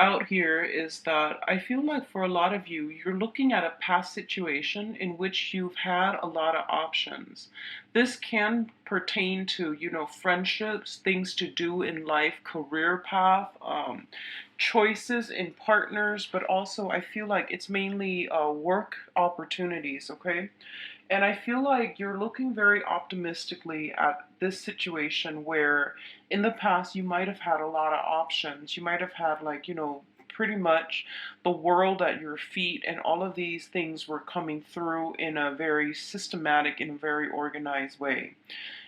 out here is that I feel like for a lot of you, you're looking at a past situation in which you've had a lot of options. This can pertain to, friendships, things to do in life, career path, choices in partners, but also I feel like it's mainly work opportunities, okay? And I feel like you're looking very optimistically at this situation where in the past you might have had a lot of options. You might have had, like, pretty much the world at your feet, and all of these things were coming through in a very systematic and very organized way.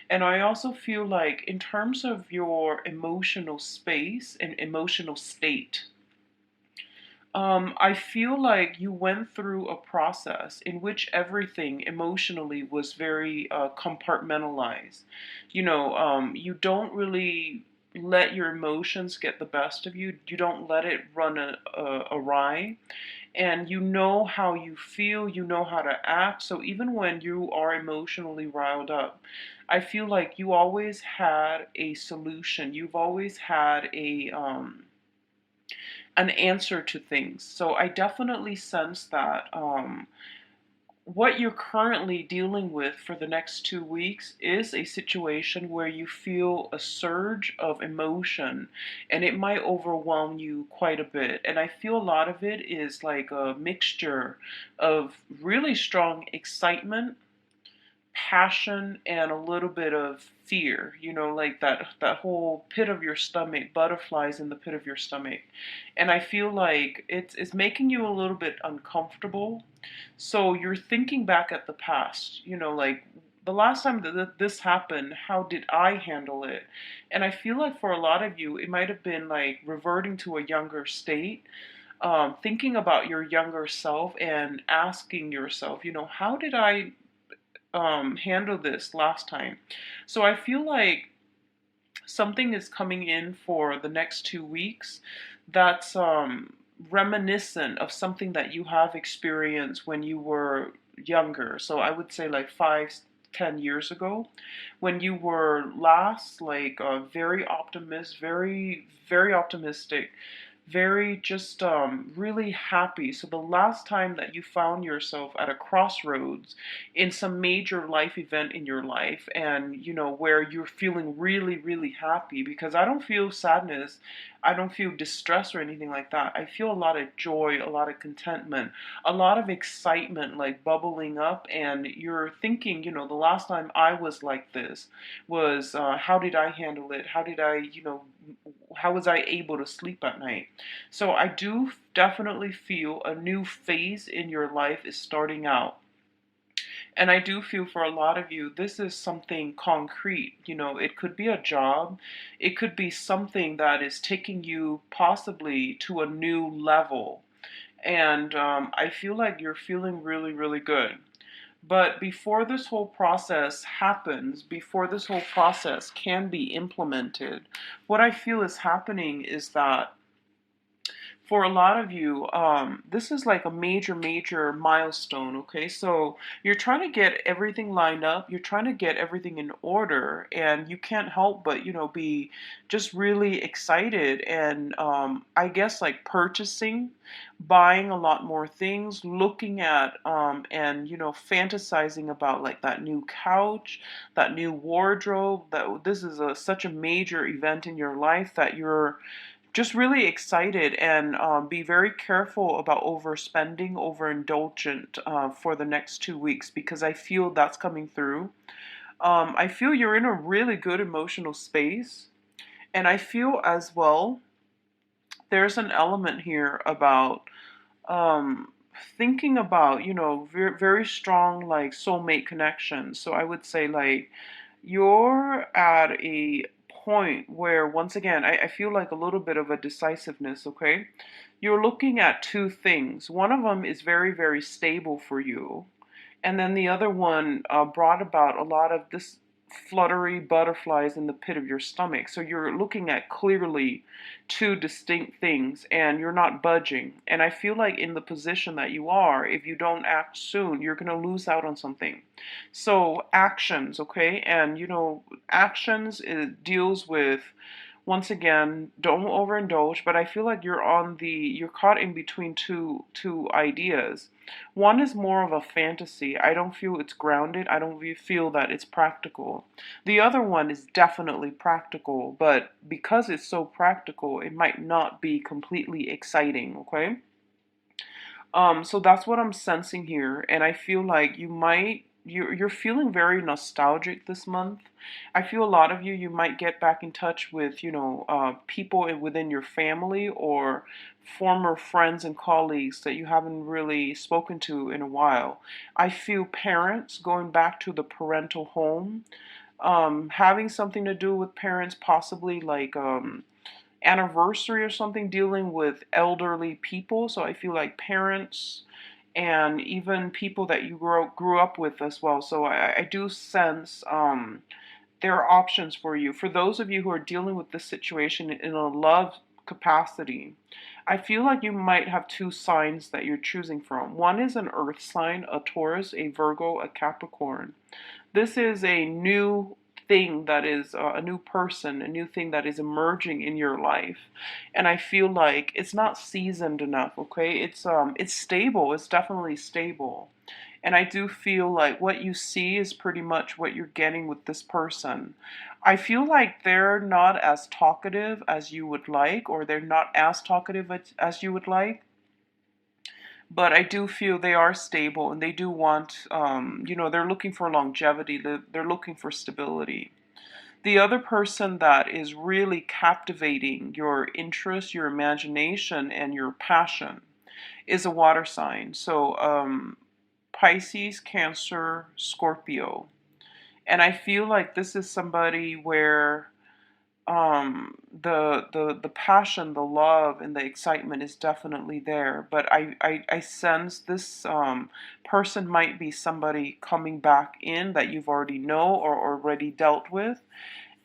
And I also feel like, in terms of your emotional space and emotional state, I feel like you went through a process in which everything emotionally was very compartmentalized. You don't really let your emotions get the best of you. You don't let it run awry. And you know how you feel, you know how to act. So even when you are emotionally riled up, I feel like you always had a solution. You've always had an answer to things. So I definitely sense that what you're currently dealing with for the next 2 weeks is a situation where you feel a surge of emotion, and it might overwhelm you quite a bit. And I feel a lot of it is like a mixture of really strong excitement, passion, and a little bit of fear, like that whole pit of your stomach, butterflies in the pit of your stomach. And I feel like it's making you a little bit uncomfortable. So you're thinking back at the past, like the last time that this happened, how did I handle it? And I feel like for a lot of you, it might have been like reverting to a younger state, thinking about your younger self and asking yourself, how did I handle this last time? So I feel like something is coming in for the next 2 weeks that's reminiscent of something that you have experienced when you were younger. So I would say like 5, 10 years ago, when you were last like very, very optimistic, very just really happy. So the last time that you found yourself at a crossroads in some major life event in your life, and where you're feeling really, really happy, because I don't feel sadness, I don't feel distress or anything like that. I feel a lot of joy, a lot of contentment, a lot of excitement like bubbling up. And you're thinking, the last time I was like this was, how did I handle it? How was I able to sleep at night? So I do definitely feel a new phase in your life is starting out. And I do feel for a lot of you, this is something concrete. It could be a job, it could be something that is taking you possibly to a new level. And I feel like you're feeling really, really good. But before this whole process happens, before this whole process can be implemented, what I feel is happening is that for a lot of you, this is like a major, major milestone, okay? So you're trying to get everything lined up, you're trying to get everything in order, and you can't help but, be just really excited and, I guess, like purchasing, buying a lot more things, looking at, and, fantasizing about like that new couch, that new wardrobe, that this is such a major event in your life that you're just really excited. And be very careful about overspending, overindulgent for the next 2 weeks, because I feel that's coming through. I feel you're in a really good emotional space. And I feel as well there's an element here about um, thinking about, very, very strong like soulmate connections. So I would say like you're at a point where, once again, I feel like a little bit of a decisiveness, okay? You're looking at two things. One of them is very, very stable for you. And then the other one brought about a lot of this fluttery butterflies in the pit of your stomach. So you're looking at clearly two distinct things, and you're not budging. And I feel like in the position that you are, if you don't act soon, you're going to lose out on something. So actions, okay? And actions, it deals with Once again, don't overindulge, but I feel like you're caught in between two ideas. One is more of a fantasy. I don't feel it's grounded. I don't feel that it's practical. The other one is definitely practical, but because it's so practical, it might not be completely exciting, okay? So that's what I'm sensing here, and I feel like you're feeling very nostalgic this month. I feel a lot of you might get back in touch with people within your family or former friends and colleagues that you haven't really spoken to in a while. I feel parents going back to the parental home, having something to do with parents, possibly like anniversary or something dealing with elderly people. So I feel like parents and even people that you grew up with as well. So I do sense there are options for you. For those of you who are dealing with this situation in a love capacity, I feel like you might have two signs that you're choosing from. One is an earth sign, a Taurus, a Virgo, a Capricorn. This is a new thing that is a new person, a new thing that is emerging in your life. And I feel like it's not seasoned enough, okay? It's stable. It's definitely stable. And I do feel like what you see is pretty much what you're getting with this person. I feel like they're not as talkative as you would like, or they're not as talkative as you would like, but I do feel they are stable and they do want, they're looking for longevity, they're looking for stability. The other person that is really captivating your interest, your imagination, and your passion is a water sign. So, Pisces, Cancer, Scorpio. And I feel like this is somebody where the passion, the love, and the excitement is definitely there, but I sense this person might be somebody coming back in that you've already know or already dealt with,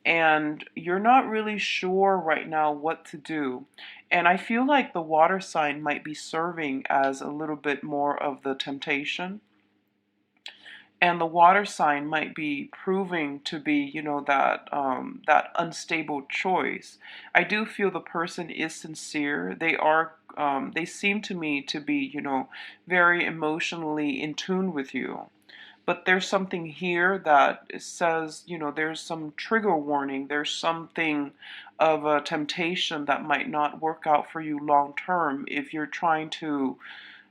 and you're not really sure right now what to do. And I feel like the water sign might be serving as a little bit more of the temptation, and the water sign might be proving to be, that unstable choice. I do feel the person is sincere. They seem to me to be, very emotionally in tune with you. But there's something here that says, there's some trigger warning. There's something of a temptation that might not work out for you long term if you're trying to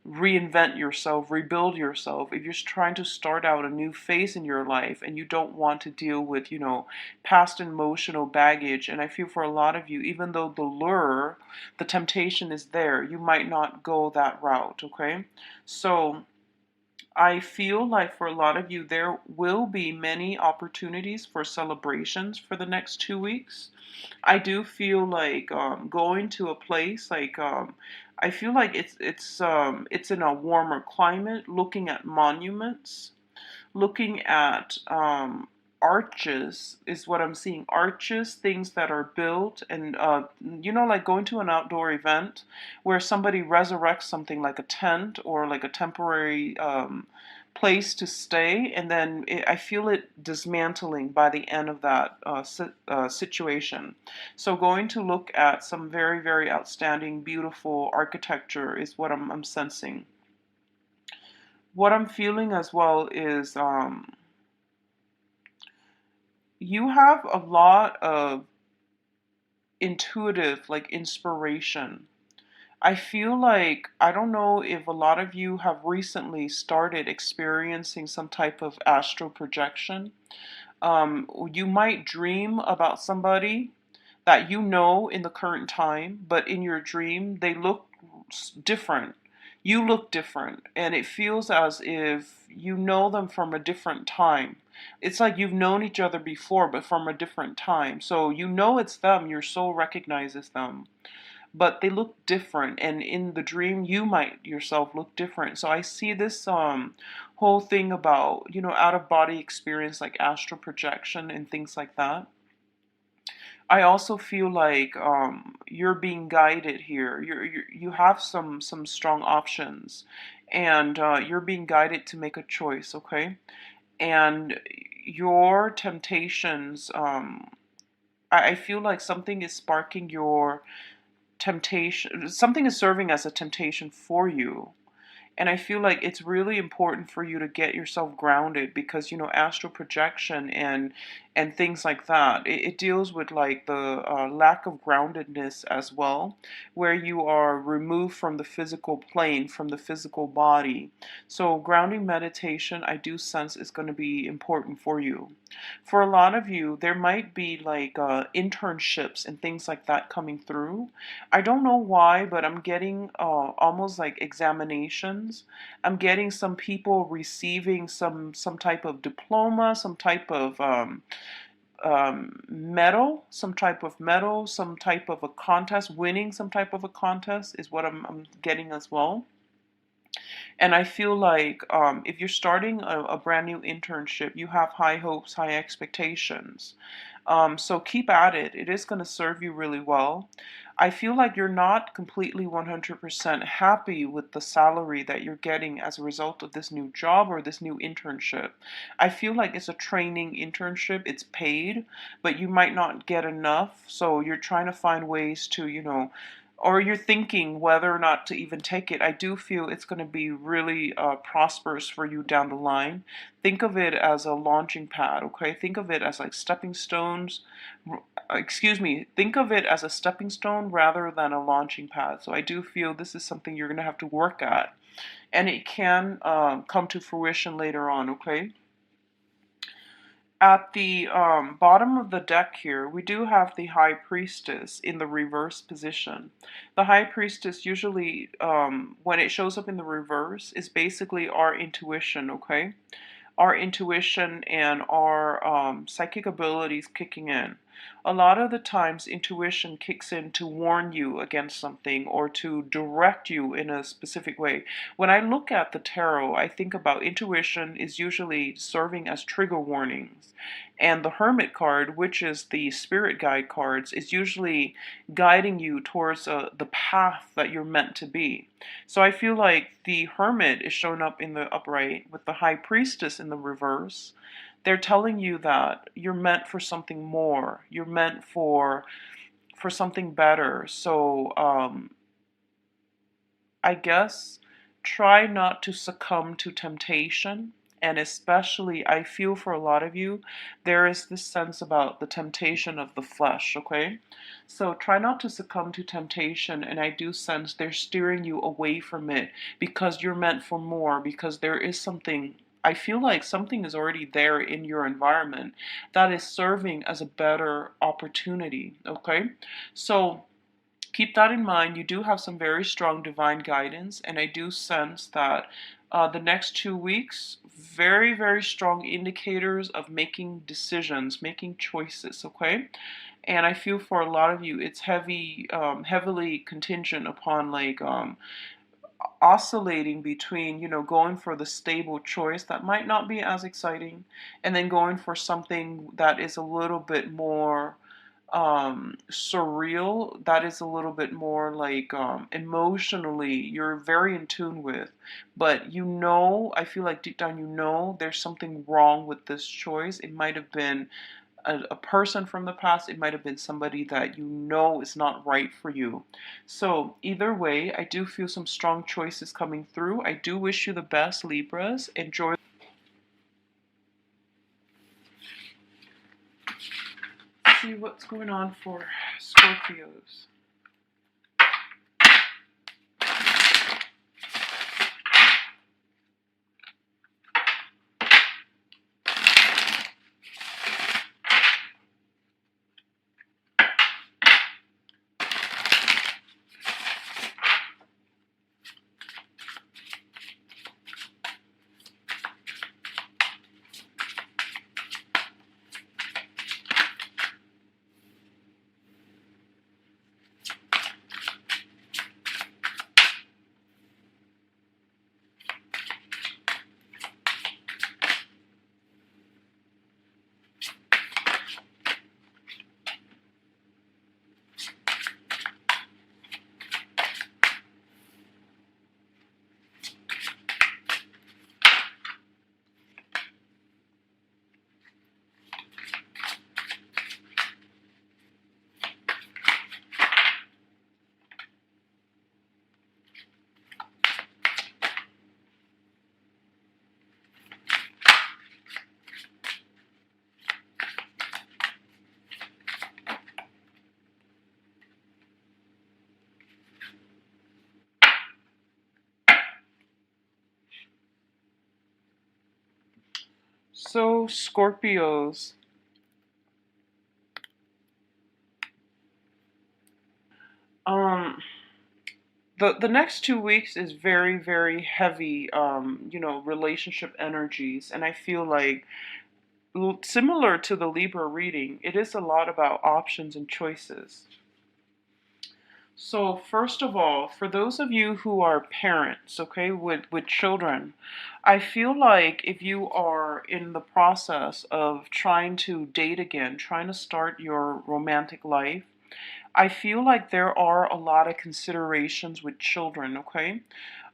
reinvent yourself, rebuild yourself, if you're trying to start out a new phase in your life and you don't want to deal with, past emotional baggage. And I feel for a lot of you, even though the lure, the temptation is there, you might not go that route, okay? So I feel like for a lot of you, there will be many opportunities for celebrations for the next 2 weeks. I do feel like going to a place like I feel like it's in a warmer climate, looking at monuments, looking at arches is what I'm seeing. Arches, things that are built, and like going to an outdoor event where somebody resurrects something like a tent or like a temporary place to stay, and then I feel it dismantling by the end of that situation. So going to look at some very, very outstanding, beautiful architecture is what I'm sensing. What I'm feeling as well is you have a lot of intuitive, like inspiration. I feel like, I don't know if a lot of you have recently started experiencing some type of astral projection. You might dream about somebody that you know in the current time, but in your dream, they look different. You look different, and it feels as if you know them from a different time. It's like you've known each other before, but from a different time. So you know it's them, your soul recognizes them, but they look different, and in the dream you might yourself look different. So I see this whole thing about, out of body experience, like astral projection and things like that. I also feel like you're being guided here. You have some strong options, and you're being guided to make a choice, okay? And your temptations, I feel like something is sparking your temptation, something is serving as a temptation for you. And I feel like it's really important for you to get yourself grounded because, astral projection and things like that, it deals with like the lack of groundedness as well, where you are removed from the physical plane, from the physical body. So grounding meditation, I do sense is going to be important for you. For a lot of you, there might be like internships and things like that coming through. I don't know why, but I'm getting almost like examinations. I'm getting some people receiving some type of diploma, some type of medal, some type of a contest, winning some type of a contest is what I'm getting as well. And I feel like if you're starting a brand new internship, you have high hopes, high expectations. So keep at it. It is going to serve you really well. I feel like you're not completely 100% happy with the salary that you're getting as a result of this new job or this new internship. I feel like it's a training internship. It's paid, but you might not get enough. So you're trying to find ways to, or you're thinking whether or not to even take it. I do feel it's going to be really prosperous for you down the line. Think of it as a launching pad, okay? Think of it as like stepping stones. Excuse me. Think of it as a stepping stone rather than a launching pad. So I do feel this is something you're going to have to work at. And it can come to fruition later on, okay? At the bottom of the deck here, we do have the High Priestess in the reverse position. The High Priestess usually, when it shows up in the reverse, is basically our intuition, okay? Our intuition and our psychic abilities kicking in. A lot of the times, intuition kicks in to warn you against something or to direct you in a specific way. When I look at the tarot, I think about intuition is usually serving as trigger warnings. And the Hermit card, which is the spirit guide cards, is usually guiding you towards the path that you're meant to be. So I feel like the Hermit is shown up in the upright with the High Priestess in the reverse. They're telling you that you're meant for something more. You're meant for something better. So I guess try not to succumb to temptation. And especially, I feel for a lot of you, there is this sense about the temptation of the flesh, okay? So try not to succumb to temptation. And I do sense they're steering you away from it because you're meant for more, because there is something. I feel like something is already there in your environment that is serving as a better opportunity, okay? So keep that in mind. You do have some very strong divine guidance, and I do sense that the next 2 weeks, very, very strong indicators of making decisions, making choices, okay? And I feel for a lot of you, it's heavily contingent upon like oscillating between, going for the stable choice that might not be as exciting, and then going for something that is a little bit more surreal, that is a little bit more like emotionally you're very in tune with. But I feel like deep down there's something wrong with this choice. It might have been a person from the past, it might have been somebody that is not right for you. So either way, I do feel some strong choices coming through. I do wish you the best, Libras. Enjoy. See what's going on for Scorpios. So, Scorpios, um, the next 2 weeks is very, very heavy, relationship energies, and I feel like similar to the Libra reading, it is a lot about options and choices. So, first of all, for those of you who are parents, okay, with children, I feel like if you are in the process of trying to date again, trying to start your romantic life, I feel like there are a lot of considerations with children, okay?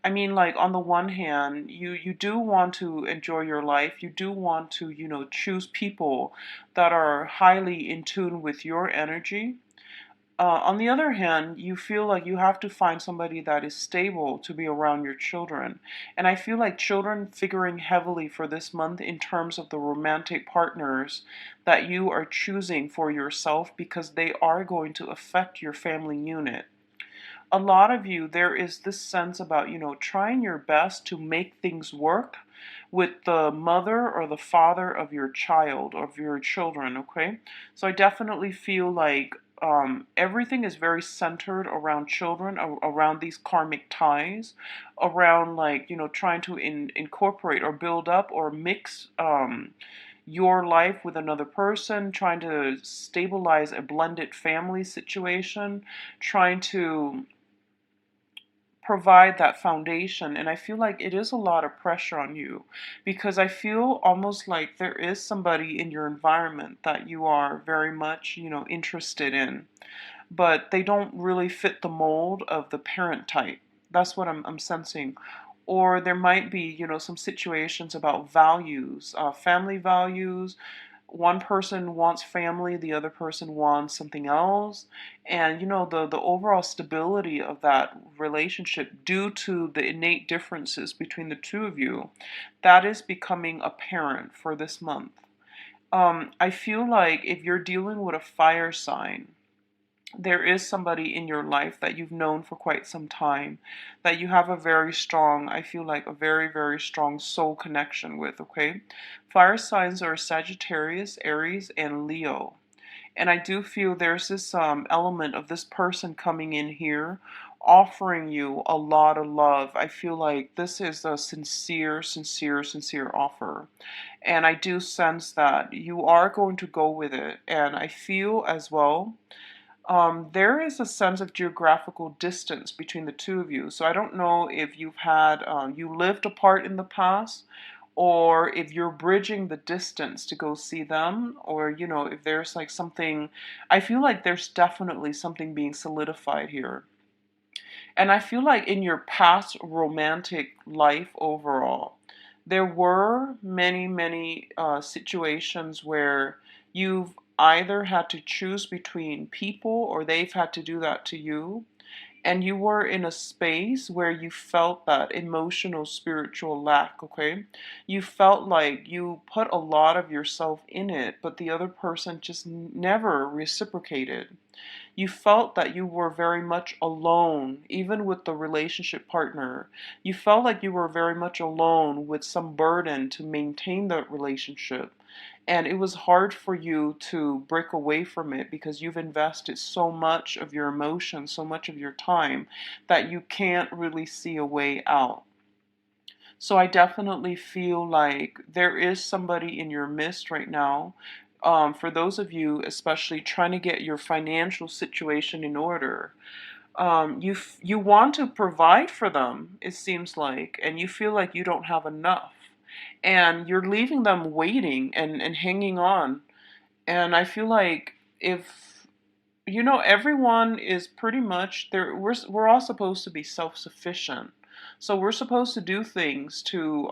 I mean, like on the one hand, you do want to enjoy your life. You do want to, choose people that are highly in tune with your energy. On the other hand, you feel like you have to find somebody that is stable to be around your children. And I feel like children figuring heavily for this month in terms of the romantic partners that you are choosing for yourself because they are going to affect your family unit. A lot of you, there is this sense about, trying your best to make things work with the mother or the father of your child, of your children, okay? So I definitely feel like everything is very centered around children, around these karmic ties, around like, trying to incorporate or build up or mix your life with another person, trying to stabilize a blended family situation, trying to provide that foundation. And I feel like it is a lot of pressure on you because I feel almost like there is somebody in your environment that you are very much, interested in, but they don't really fit the mold of the parent type. That's what I'm sensing. Or there might be, some situations about values, family values. One person wants family, the other person wants something else. And, the overall stability of that relationship due to the innate differences between the two of you, that is becoming apparent for this month. I feel like if you're dealing with a fire sign, there is somebody in your life that you've known for quite some time that you have a very strong, I feel like a very, very strong soul connection with, okay? Fire signs are Sagittarius, Aries, and Leo. And I do feel there's this element of this person coming in here offering you a lot of love. I feel like this is a sincere, sincere, sincere offer. And I do sense that you are going to go with it. And I feel as well there is a sense of geographical distance between the two of you. So I don't know if you've had, you lived apart in the past, or if you're bridging the distance to go see them, or, if there's like something, I feel like there's definitely something being solidified here. And I feel like in your past romantic life overall, there were many, many situations where you've either had to choose between people or they've had to do that to you. And you were in a space where you felt that emotional, spiritual lack, okay? You felt like you put a lot of yourself in it, but the other person just never reciprocated. You felt that you were very much alone, even with the relationship partner. You felt like you were very much alone with some burden to maintain that relationship. And it was hard for you to break away from it because you've invested so much of your emotion, so much of your time, that you can't really see a way out. So I definitely feel like there is somebody in your midst right now. For those of you, especially trying to get your financial situation in order, you want to provide for them. It seems like, and you feel like you don't have enough, and you're leaving them waiting and hanging on. And I feel like if everyone is pretty much there. We're all supposed to be self-sufficient. So we're supposed to do things to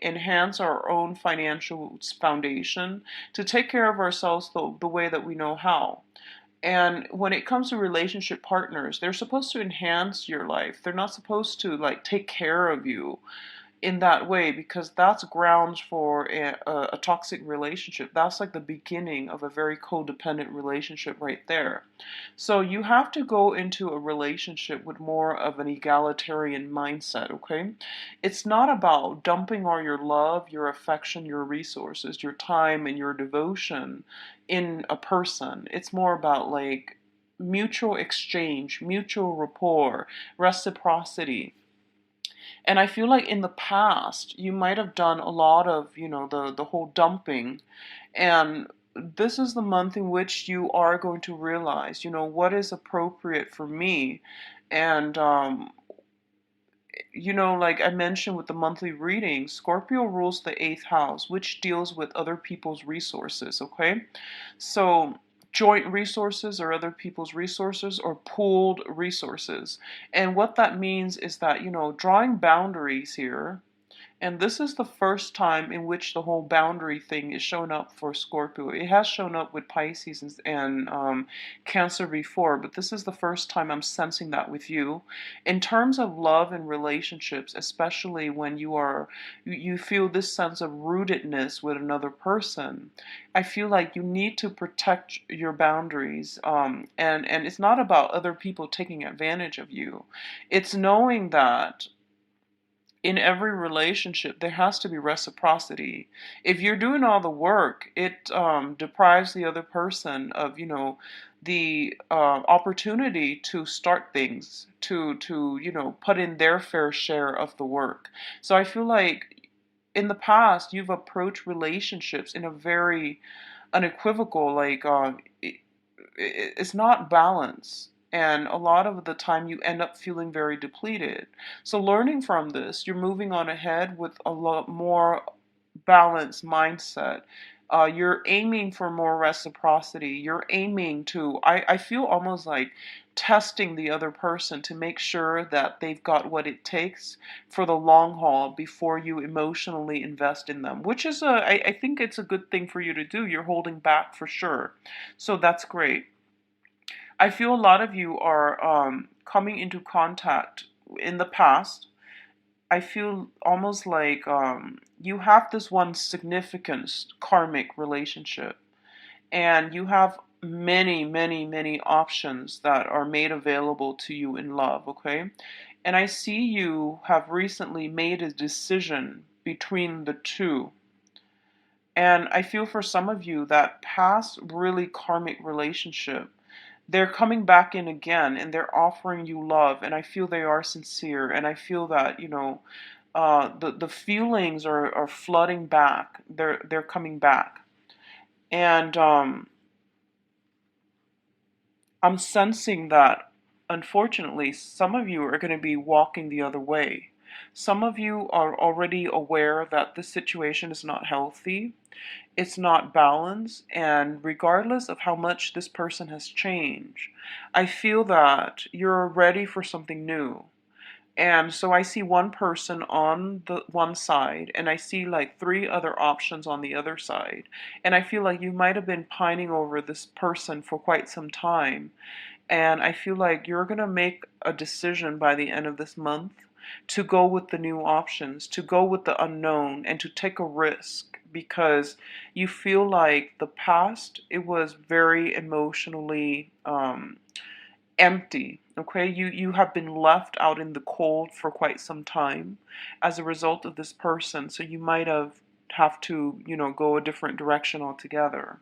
enhance our own financial foundation, to take care of ourselves the way that we know how. And when it comes to relationship partners, they're supposed to enhance your life. They're not supposed to like take care of you. in that way, because that's grounds for a toxic relationship. That's like the beginning of a very codependent relationship right there. So you have to go into a relationship with more of an egalitarian mindset, okay? It's not about dumping all your love, your affection, your resources, your time, and your devotion in a person. It's more about like mutual exchange, mutual rapport, reciprocity. And I feel like in the past, you might have done a lot of, the whole dumping. And this is the month in which you are going to realize, what is appropriate for me. And, like I mentioned with the monthly reading, Scorpio rules the eighth house, which deals with other people's resources, okay? So, joint resources or other people's resources or pooled resources. And what that means is that, drawing boundaries here, and this is the first time in which the whole boundary thing is shown up for Scorpio. It has shown up with Pisces and Cancer before, but this is the first time I'm sensing that with you. In terms of love and relationships, especially when you feel this sense of rootedness with another person, I feel like you need to protect your boundaries. And it's not about other people taking advantage of you. It's knowing that in every relationship, there has to be reciprocity. If you're doing all the work, it deprives the other person of, the opportunity to start things, to put in their fair share of the work. So I feel like in the past, you've approached relationships in a very unequivocal, like it's not balance. And a lot of the time you end up feeling very depleted. So learning from this, you're moving on ahead with a lot more balanced mindset. You're aiming for more reciprocity. You're aiming to, I feel almost like testing the other person to make sure that they've got what it takes for the long haul before you emotionally invest in them, which is I think it's a good thing for you to do. You're holding back for sure. So that's great. I feel a lot of you are coming into contact in the past. I feel almost like you have this one significant karmic relationship, and you have many, many, many options that are made available to you in love, okay? And I see you have recently made a decision between the two. And I feel for some of you that past really karmic relationship, they're coming back in again and they're offering you love, and I feel they are sincere, and I feel that, the feelings are flooding back. They're coming back. And I'm sensing that, unfortunately, some of you are going to be walking the other way. Some of you are already aware that this situation is not healthy, it's not balanced, and regardless of how much this person has changed, I feel that you're ready for something new. And so I see one person on the one side, and I see like three other options on the other side. And I feel like you might have been pining over this person for quite some time. And I feel like you're going to make a decision by the end of this month to go with the new options, to go with the unknown, and to take a risk, because you feel like the past, it was very emotionally empty. Okay, you have been left out in the cold for quite some time as a result of this person, so you might have to, go a different direction altogether.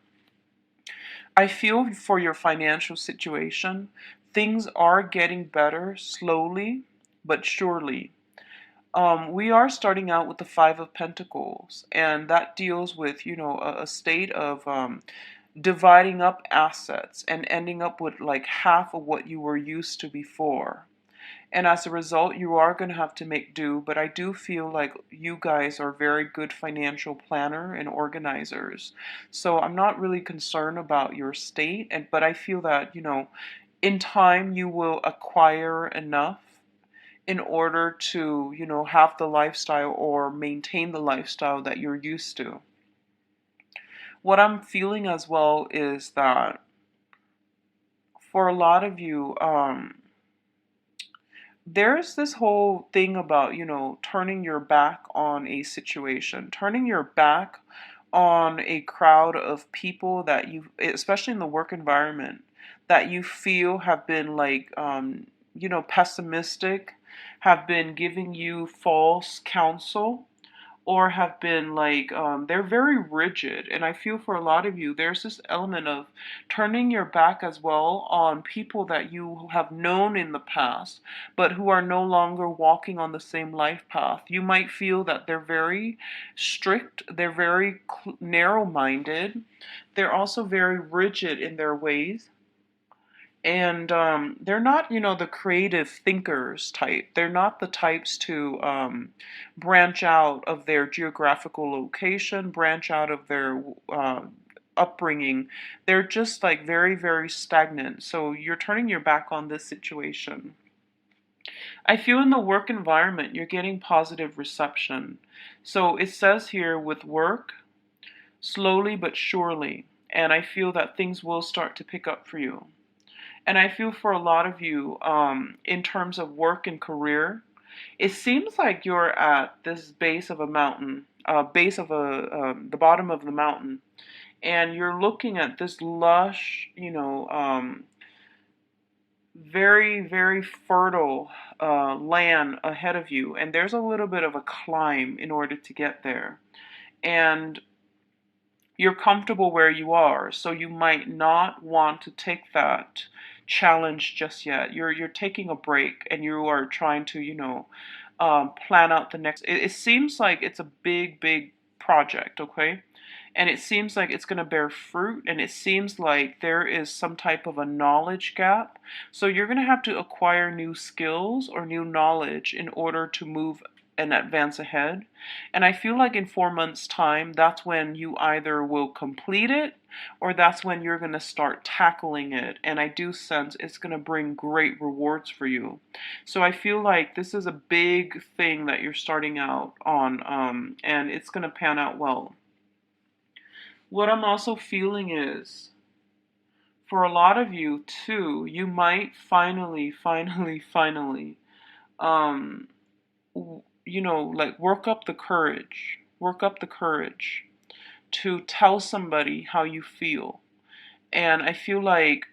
I feel for your financial situation, things are getting better slowly but surely. We are starting out with the Five of Pentacles, and that deals with, a state of dividing up assets and ending up with like half of what you were used to before. And as a result, you are going to have to make do. But I do feel like you guys are very good financial planner and organizers. So I'm not really concerned about your state. But I feel that, in time you will acquire enough in order to, have the lifestyle or maintain the lifestyle that you're used to. What I'm feeling as well is that for a lot of you, there's this whole thing about, turning your back on a situation, turning your back on a crowd of people that you, especially in the work environment, that you feel have been like, pessimistic, have been giving you false counsel, or have been like, they're very rigid. And I feel for a lot of you there's this element of turning your back as well on people that you have known in the past but who are no longer walking on the same life path. You might feel that they're very strict, they're very narrow minded, they're also very rigid in their ways, and they're not, the creative thinkers type. They're not the types to branch out of their geographical location, branch out of their upbringing. They're just like very, very stagnant. So you're turning your back on this situation. I feel in the work environment, you're getting positive reception. So it says here with work, slowly but surely. And I feel that things will start to pick up for you. And I feel for a lot of you, in terms of work and career, it seems like you're at this base of a mountain, base of the bottom of the mountain, and you're looking at this lush, very, very fertile land ahead of you. And there's a little bit of a climb in order to get there. And you're comfortable where you are, so you might not want to take that challenge just yet. You're taking a break and you are trying to, plan out the next. It seems like it's a big, big project, okay? And it seems like it's going to bear fruit, and it seems like there is some type of a knowledge gap. So you're going to have to acquire new skills or new knowledge in order to move and advance ahead. And I feel like in 4 months' time, that's when you either will complete it or that's when you're going to start tackling it. And I do sense it's going to bring great rewards for you. So I feel like this is a big thing that you're starting out on, and it's going to pan out well. What I'm also feeling is, for a lot of you too, you might finally, um, like work up the courage to tell somebody how you feel. And I feel like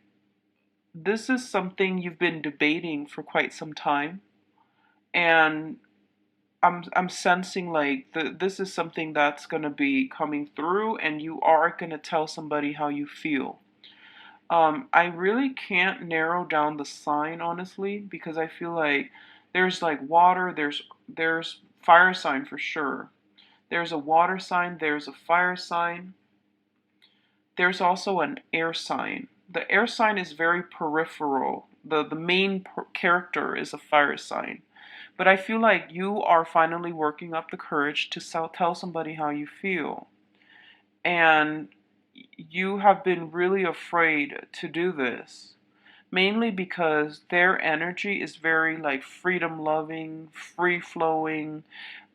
this is something you've been debating for quite some time. And I'm sensing like this is something that's going to be coming through, and you are going to tell somebody how you feel. I really can't narrow down the sign honestly, because I feel like there's like water, there's fire sign for sure. There's a water sign, there's a fire sign. There's also an air sign. The air sign is very peripheral. The main character is a fire sign. But I feel like you are finally working up the courage to tell somebody how you feel. And you have been really afraid to do this, mainly because their energy is very like freedom loving, free flowing.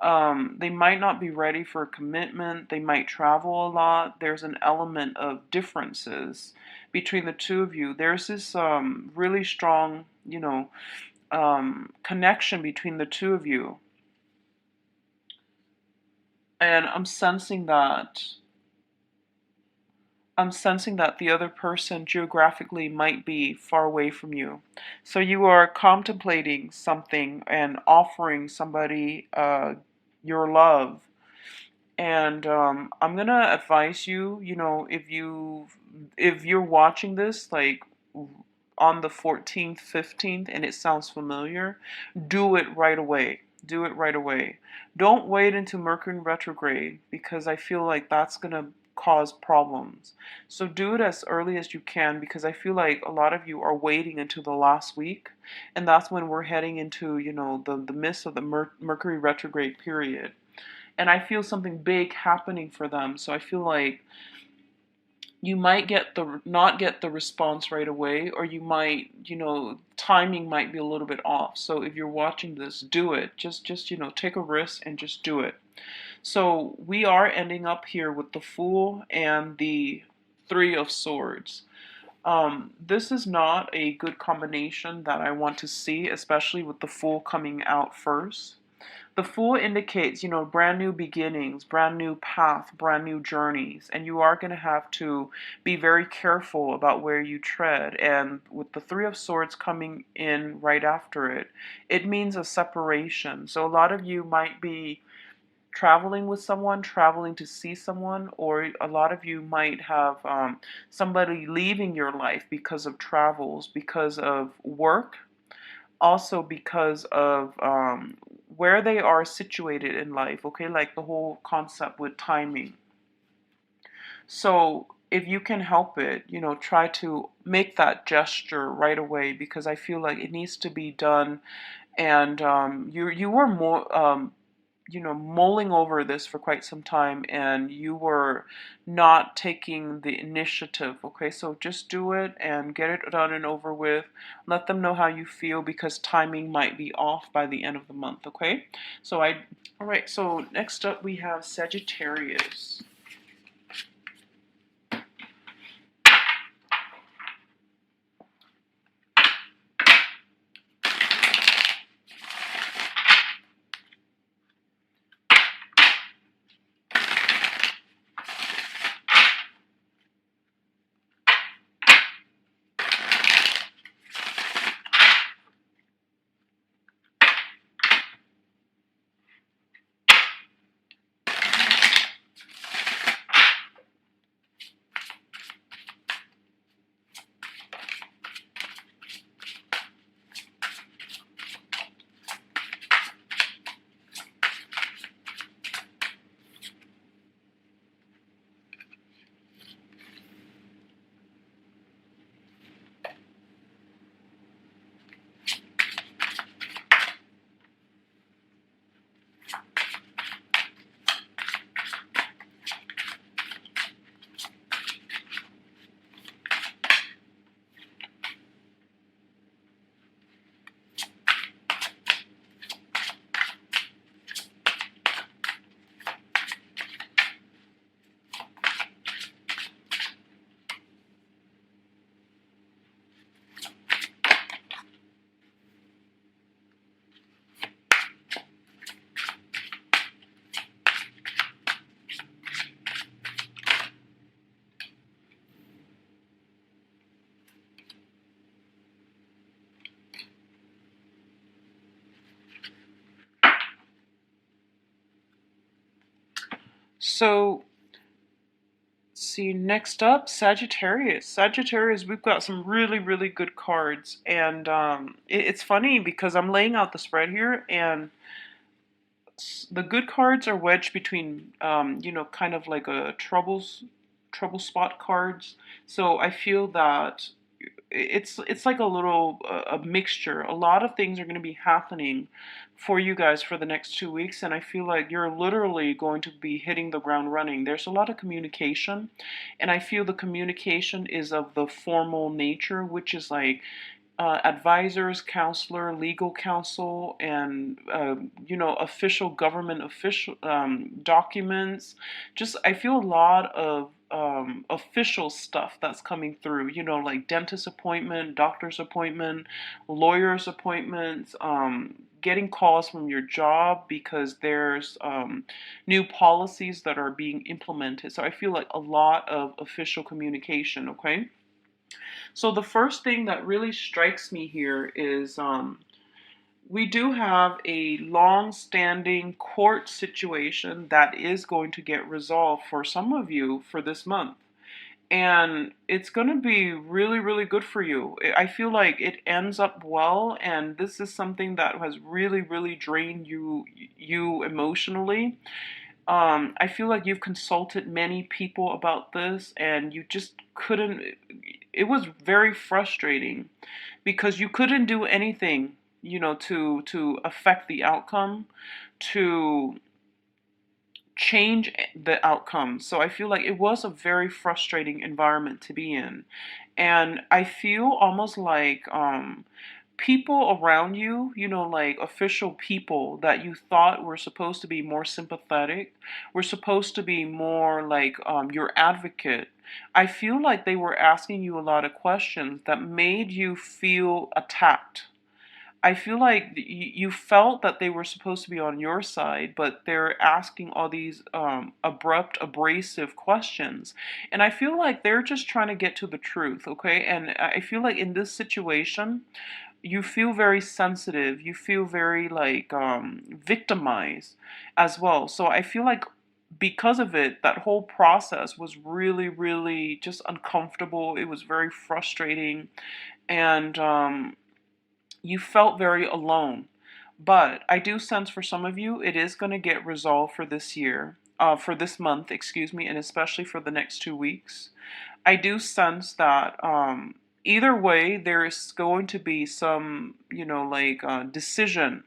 They might not be ready for a commitment. They might travel a lot. There's an element of differences between the two of you. There's this really strong, connection between the two of you. And I'm sensing that the other person geographically might be far away from you. So you are contemplating something and offering somebody your love. And I'm gonna advise you, if you're watching this like on the 14th, 15th, and it sounds familiar, do it right away. Do it right away. Don't wait until Mercury retrograde, because I feel like that's going to cause problems. So do it as early as you can, because I feel like a lot of you are waiting until the last week, and that's when we're heading into, the midst of the Mercury retrograde period. And I feel something big happening for them. So I feel like you might not get the response right away, or you might, timing might be a little bit off. So if you're watching this, do it. Just take a risk and just do it. So we are ending up here with the Fool and the Three of Swords. This is not a good combination that I want to see, especially with the Fool coming out first. The Fool indicates, brand new beginnings, brand new path, brand new journeys, and you are going to have to be very careful about where you tread. And with the Three of Swords coming in right after it, it means a separation. So a lot of you might be traveling with someone, traveling to see someone, or a lot of you might have somebody leaving your life because of travels, because of work, also because of where they are situated in life, okay? Like the whole concept with timing. So if you can help it, try to make that gesture right away because I feel like it needs to be done. And you were more mulling over this for quite some time and you were not taking the initiative. Okay, so just do it and get it done and over with. Let them know how you feel because timing might be off by the end of the month. Okay, all right, so next up we have Sagittarius. So see, next up, Sagittarius. Sagittarius, we've got some really, really good cards. And it's funny because I'm laying out the spread here, and the good cards are wedged between, kind of like a trouble spot cards. So I feel that it's like a little a mixture. A lot of things are going to be happening for you guys for the next 2 weeks, and I feel like you're literally going to be hitting the ground running. There's a lot of communication, and I feel the communication is of the formal nature, which is like advisors, counselor, legal counsel, and official government official documents. Just I feel a lot of official stuff that's coming through. Like dentist appointment, doctor's appointment, lawyer's appointments. Getting calls from your job because there's new policies that are being implemented. So I feel like a lot of official communication. Okay. So the first thing that really strikes me here is we do have a long-standing court situation that is going to get resolved for some of you for this month. And it's going to be really, really good for you. I feel like it ends up well, and this is something that has really, really drained you emotionally. I feel like you've consulted many people about this and you just couldn't. It was very frustrating because you couldn't do anything, to affect the outcome, to change the outcome. So I feel like it was a very frustrating environment to be in. And I feel almost like people around you, like official people that you thought were supposed to be more sympathetic, were supposed to be more like your advocate. I feel like they were asking you a lot of questions that made you feel attacked. I feel like you felt that they were supposed to be on your side, but they're asking all these abrupt, abrasive questions. And I feel like they're just trying to get to the truth, okay? And I feel like in this situation, you feel very sensitive. You feel very like victimized as well. So I feel like because of it, that whole process was really, really just uncomfortable. It was very frustrating. And you felt very alone. But I do sense for some of you, it is going to get resolved for this year, for this month, excuse me, and especially for the next 2 weeks. I do sense that either way, there is going to be some, like decision,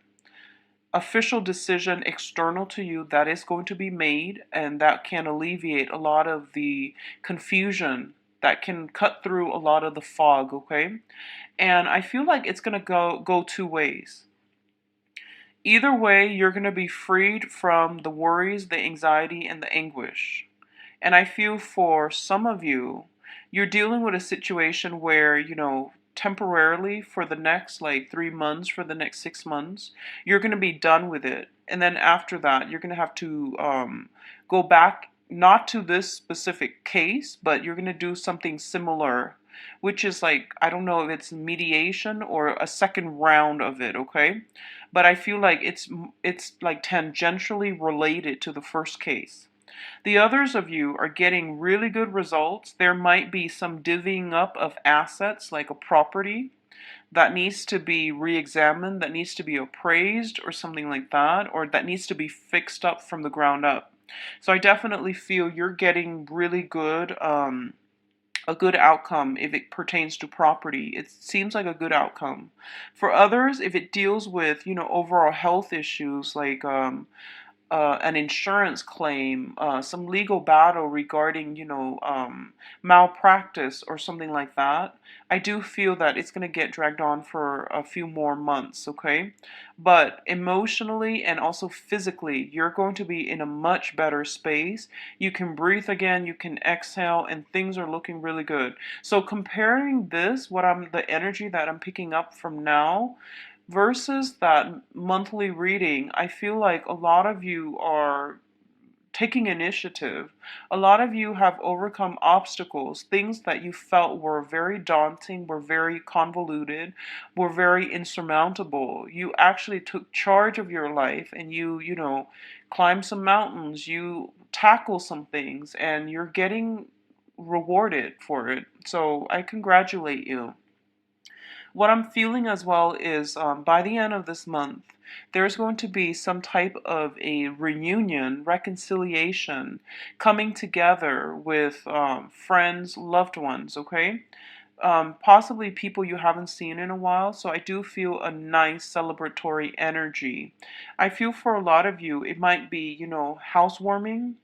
official decision external to you that is going to be made, and that can alleviate a lot of the confusion, that can cut through a lot of the fog, okay? And I feel like it's going to go two ways. Either way, you're going to be freed from the worries, the anxiety, and the anguish. And I feel for some of you, you're dealing with a situation where, temporarily for the next like 3 months, for the next 6 months, you're going to be done with it. And then after that, you're going to have to go back, not to this specific case, but you're going to do something similar, which is like, I don't know if it's mediation or a second round of it, okay? But I feel like it's like tangentially related to the first case. The others of you are getting really good results. There might be some divvying up of assets, like a property that needs to be re-examined, that needs to be appraised or something like that, or that needs to be fixed up from the ground up. So I definitely feel you're getting really good, a good outcome if it pertains to property. It seems like a good outcome. For others, if it deals with, overall health issues like an insurance claim, some legal battle regarding, malpractice or something like that, I do feel that it's going to get dragged on for a few more months, okay? But emotionally and also physically, you're going to be in a much better space. You can breathe again, you can exhale, and things are looking really good. So comparing this, the energy that I'm picking up from now, versus that monthly reading, I feel like a lot of you are taking initiative. A lot of you have overcome obstacles, things that you felt were very daunting, were very convoluted, were very insurmountable. You actually took charge of your life and you climbed some mountains, you tackle some things, and you're getting rewarded for it. So I congratulate you. What I'm feeling as well is by the end of this month, there's going to be some type of a reunion, reconciliation, coming together with friends, loved ones, okay? Possibly people you haven't seen in a while. So I do feel a nice celebratory energy. I feel for a lot of you, it might be, housewarming.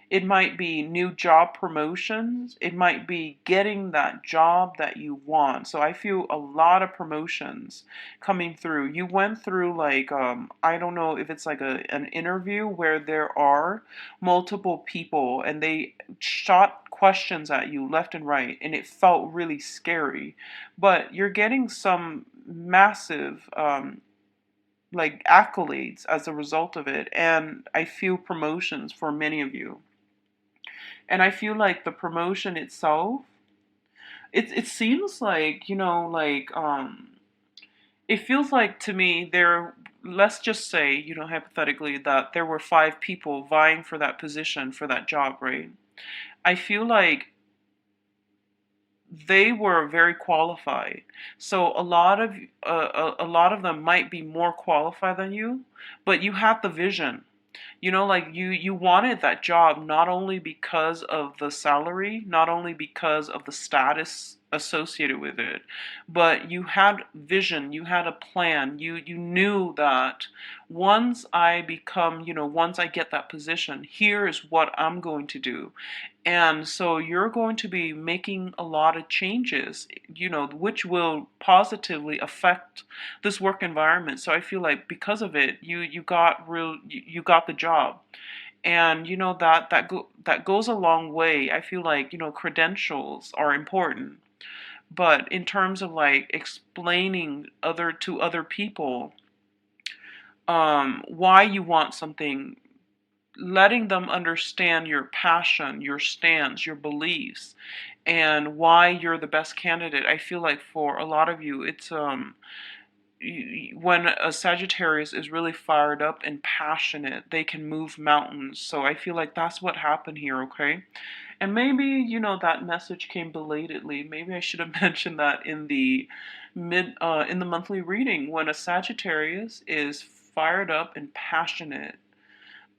It might be new job promotions. It might be getting that job that you want. So I feel a lot of promotions coming through. You went through like I don't know if it's like an interview where there are multiple people and they shot questions at you left and right, and it felt really scary. But you're getting some massive like accolades as a result of it, and I feel promotions for many of you. And I feel like the promotion itself, it seems like, it feels like to me there, let's just say, hypothetically, that there were 5 people vying for that position, for that job, right? I feel like they were very qualified. So a lot of them might be more qualified than you, but you had the vision. Like you wanted that job not only because of the salary, not only because of the status associated with it, but you had vision, you had a plan, you knew that once I become, once I get that position, here is what I'm going to do. And so you're going to be making a lot of changes, which will positively affect this work environment. So I feel like because of it, you got the job. And that goes a long way. I feel like, credentials are important. But in terms of like explaining to other people why you want something, letting them understand your passion, your stance, your beliefs, and why you're the best candidate. I feel like for a lot of you, it's when a Sagittarius is really fired up and passionate, they can move mountains. So I feel like that's what happened here, okay? And maybe, that message came belatedly. Maybe I should have mentioned that in the in the monthly reading. When a Sagittarius is fired up and passionate,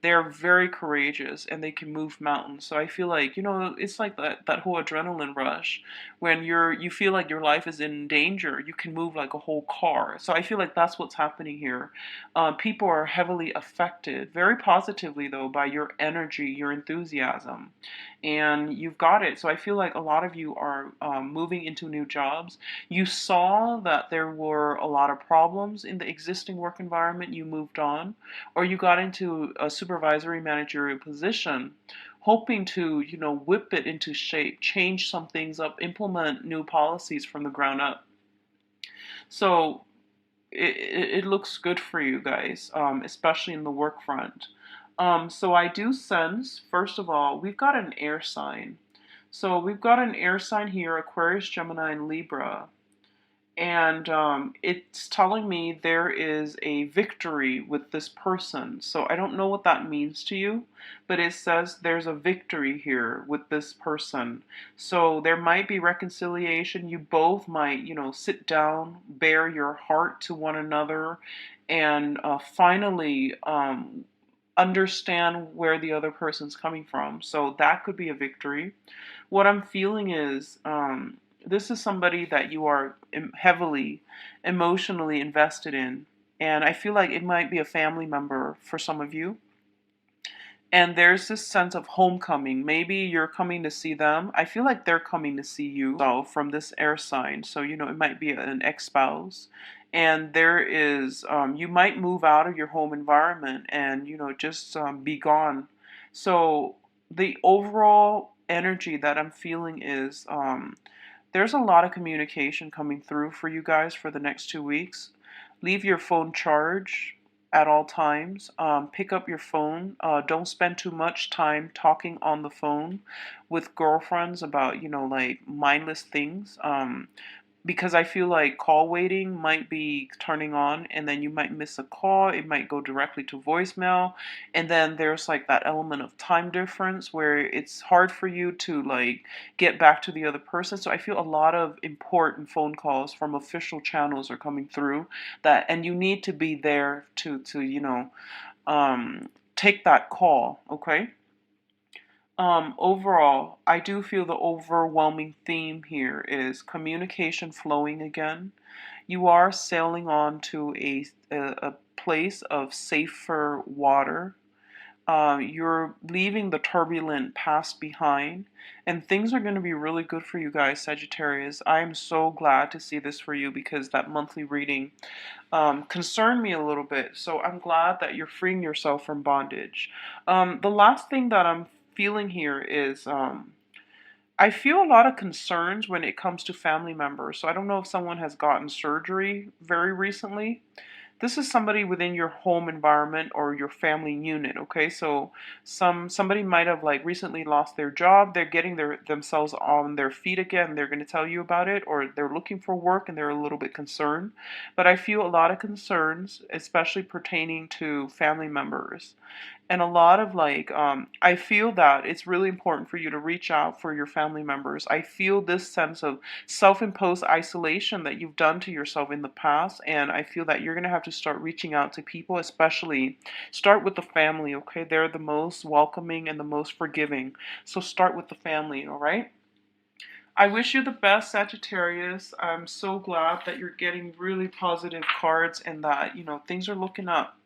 they're very courageous and they can move mountains. So I feel like, it's like that whole adrenaline rush. When you feel like your life is in danger, you can move like a whole car. So I feel like that's what's happening here. People are heavily affected, very positively though, by your energy, your enthusiasm, and you've got it. So I feel like a lot of you are moving into new jobs. You saw that there were a lot of problems in the existing work environment, you moved on, or you got into a supervisory managerial position, hoping to, whip it into shape, change some things up, implement new policies from the ground up. So it looks good for you guys, especially in the work front. So I do sense, first of all, we've got an air sign. So we've got an air sign here, Aquarius, Gemini, and Libra. And it's telling me there is a victory with this person. So I don't know what that means to you, but it says there's a victory here with this person. So there might be reconciliation. You both might, sit down, bare your heart to one another, and finally understand where the other person's coming from. So that could be a victory. What I'm feeling is this is somebody that you are heavily emotionally invested in. And I feel like it might be a family member for some of you. And there's this sense of homecoming. Maybe you're coming to see them. I feel like they're coming to see you. So from this air sign. So, it might be an ex-spouse. And there is, you might move out of your home environment and, just be gone. So the overall energy that I'm feeling is there's a lot of communication coming through for you guys for the next 2 weeks. Leave your phone charged at all times. Pick up your phone. Don't spend too much time talking on the phone with girlfriends about, like mindless things. Because I feel like call waiting might be turning on and then you might miss a call. It might go directly to voicemail. And then there's like that element of time difference where it's hard for you to like get back to the other person. So I feel a lot of important phone calls from official channels are coming through and you need to be there to take that call, okay? Overall, I do feel the overwhelming theme here is communication flowing again. You are sailing on to a place of safer water. You're leaving the turbulent past behind, and things are going to be really good for you guys, Sagittarius. I am so glad to see this for you because that monthly reading concerned me a little bit. So I'm glad that you're freeing yourself from bondage. The last thing that I'm feeling here is I feel a lot of concerns when it comes to family members. So I don't know if someone has gotten surgery very recently. This is somebody within your home environment or your family unit, okay? So somebody might have like recently lost their job, they're getting themselves on their feet again, they're going to tell you about it, or they're looking for work and they're a little bit concerned. But I feel a lot of concerns, especially pertaining to family members. And a lot of like I feel that it's really important for you to reach out for your family members. I feel this sense of self-imposed isolation that you've done to yourself in the past, and I feel that you're going to have to start reaching out to people, especially start with the family, okay? They're the most welcoming and the most forgiving, so start with the family, all right? I wish you the best, Sagittarius. I'm so glad that you're getting really positive cards and that, things are looking up.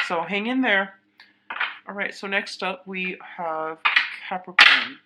So hang in there. All right, so next up we have Capricorn.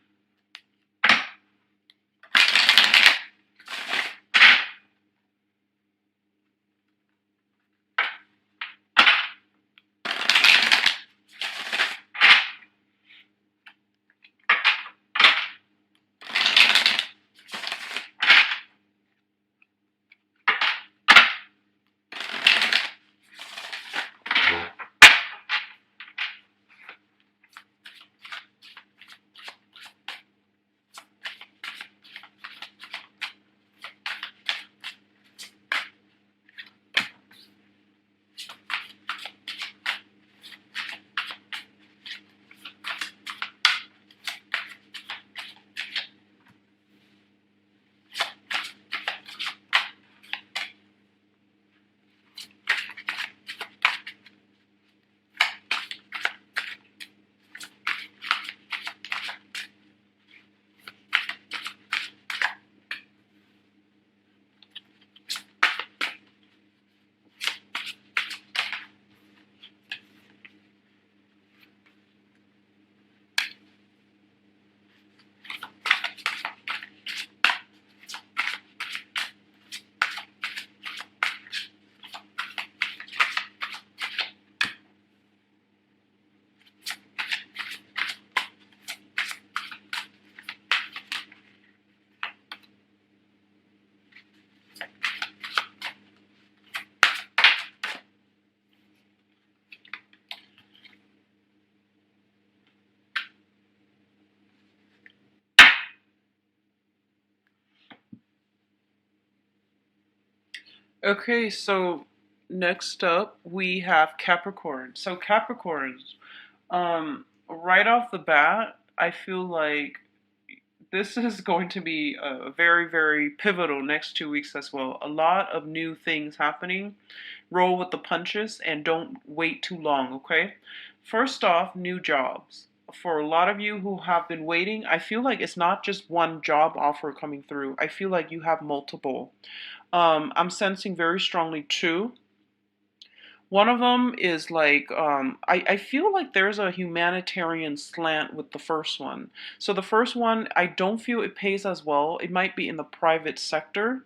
Okay, so next up we have Capricorn. So Capricorns, right off the bat, I feel like this is going to be a very, very pivotal next 2 weeks as well. A lot of new things happening. Roll with the punches and don't wait too long, okay? First off, new jobs. For a lot of you who have been waiting, I feel like it's not just one job offer coming through. I feel like you have multiple. I'm sensing very strongly two. One of them is like, I feel like there's a humanitarian slant with the first one. So the first one, I don't feel it pays as well. It might be in the private sector.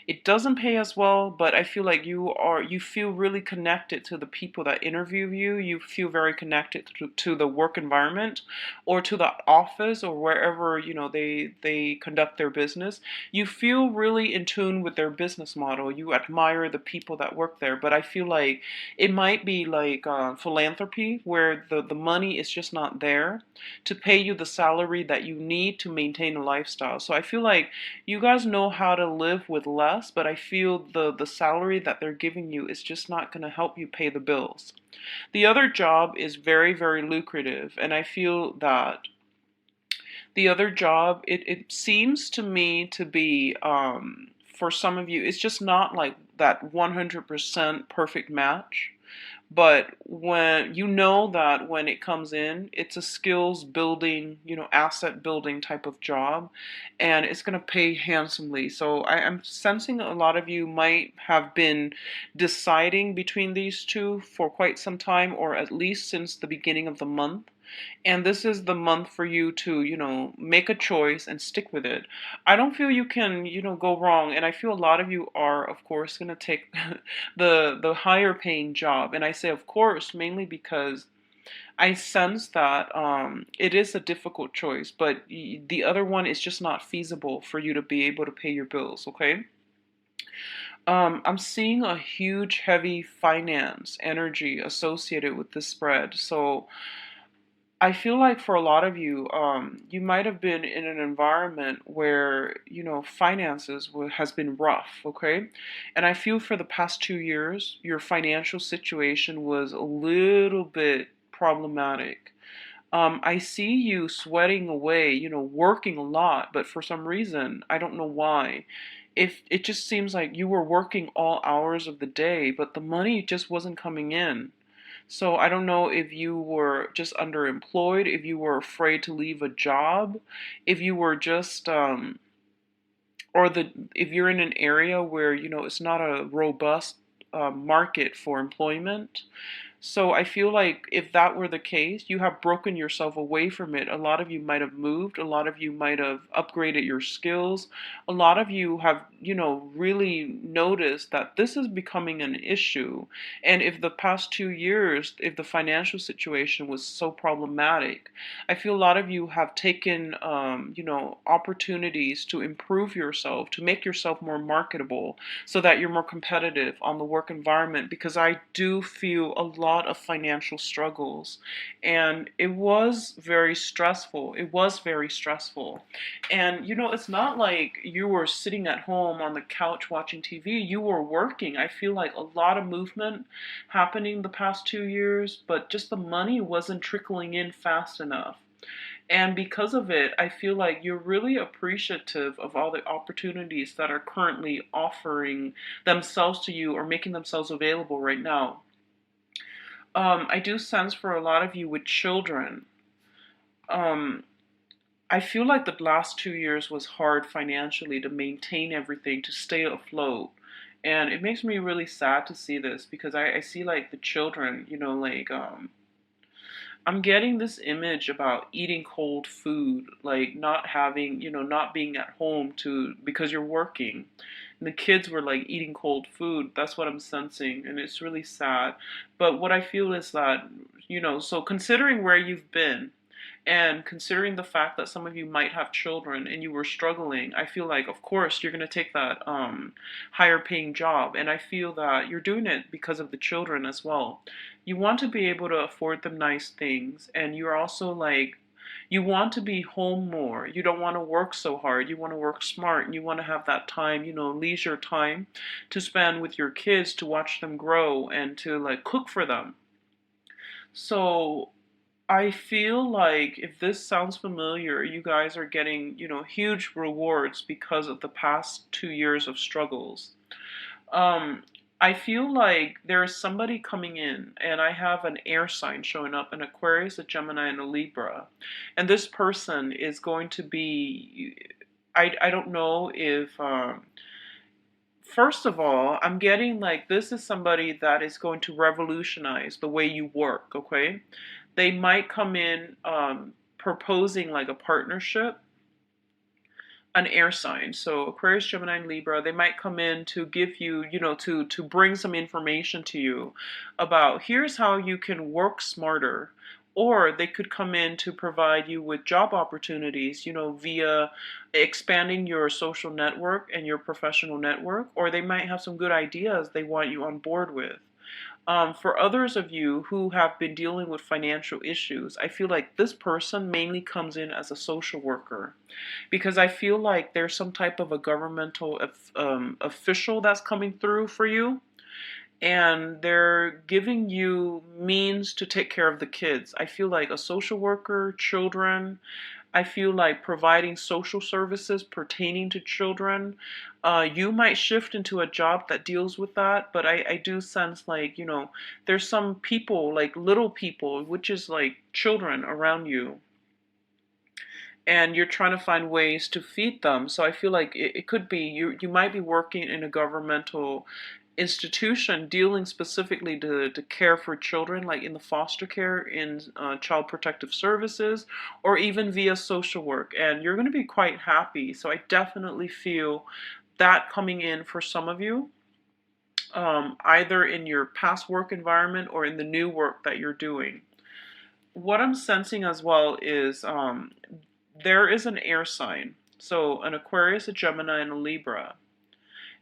It doesn't pay as well, but I feel like you feel really connected to the people that interview you. You feel very connected to the work environment or to the office or wherever, they conduct their business. You feel really in tune with their business model. You admire the people that work there, but I feel like it might be like philanthropy, where the money is just not there to pay you the salary that you need to maintain a lifestyle. So I feel like you guys know how to live with less, but I feel the salary that they're giving you is just not going to help you pay the bills. The other job is very, very lucrative, and I feel that the other job, it seems to me to be, for some of you, it's just not like that 100% perfect match. But when you know that when it comes in, it's a skills building, asset building type of job, and it's going to pay handsomely. So I'm sensing a lot of you might have been deciding between these two for quite some time, or at least since the beginning of the month. And this is the month for you to, make a choice and stick with it. I don't feel you can, go wrong. And I feel a lot of you are, of course, going to take the higher paying job. And I say, of course, mainly because I sense that it is a difficult choice, but the other one is just not feasible for you to be able to pay your bills, okay? I'm seeing a huge, heavy finance energy associated with this spread. So I feel like for a lot of you, you might have been in an environment where, finances has been rough, okay? And I feel for the past 2 years, your financial situation was a little bit problematic. I see you sweating away, working a lot, but for some reason, I don't know why. If it just seems like you were working all hours of the day, but the money just wasn't coming in. So I don't know if you were just underemployed, if you were afraid to leave a job, if you were just or if you're in an area where it's not a robust market for employment. So I feel like if that were the case, you have broken yourself away from it. A lot of you might have moved, a lot of you might have upgraded your skills. A lot of you have, really noticed that this is becoming an issue. And if the past 2 years, if the financial situation was so problematic, I feel a lot of you have taken, opportunities to improve yourself, to make yourself more marketable, so that you're more competitive on the work environment, because I do feel a lot of financial struggles, and it was very stressful. It was very stressful. And it's not like you were sitting at home on the couch watching TV. You were working. I feel like a lot of movement happening the past 2 years, but just the money wasn't trickling in fast enough. And because of it, I feel like you're really appreciative of all the opportunities that are currently offering themselves to you or making themselves available right now. I do sense for a lot of you with children, um, I feel like the last 2 years was hard financially to maintain everything, to stay afloat. And it makes me really sad to see this, because I see like the children, I'm getting this image about eating cold food, like not having, not being at home because you're working. And the kids were like eating cold food. That's what I'm sensing, and it's really sad. But what I feel is that, so considering where you've been, and considering the fact that some of you might have children and you were struggling, I feel like, of course, you're going to take that higher paying job. And I feel that you're doing it because of the children as well. You want to be able to afford them nice things. And you're also like, you want to be home more. You don't want to work so hard. You want to work smart. And you want to have that time, leisure time to spend with your kids, to watch them grow and to like cook for them. So I feel like if this sounds familiar, you guys are getting, huge rewards because of the past 2 years of struggles. Um, I feel like there is somebody coming in, and I have an air sign showing up, an Aquarius, a Gemini, and a Libra. And this person is going to be, I don't know if, first of all, I'm getting like this is somebody that is going to revolutionize the way you work, okay? They might come in proposing like a partnership, an air sign. So Aquarius, Gemini, and Libra, they might come in to give you, to bring some information to you about here's how you can work smarter. Or they could come in to provide you with job opportunities, via expanding your social network and your professional network. Or they might have some good ideas they want you on board with. For others of you who have been dealing with financial issues, I feel like this person mainly comes in as a social worker, because I feel like there's some type of a governmental official that's coming through for you, and they're giving you means to take care of the kids. I feel like a social worker, children, I feel like providing social services pertaining to children. You might shift into a job that deals with that, but I do sense like, there's some people, like little people, which is like children around you, and you're trying to find ways to feed them. So I feel like it could be you might be working in a governmental institution dealing specifically to care for children, like in the foster care, in child protective services, or even via social work. And you're going to be quite happy. So I definitely feel that coming in for some of you, either in your past work environment or in the new work that you're doing. What I'm sensing as well is there is an air sign. So an Aquarius, a Gemini, and a Libra.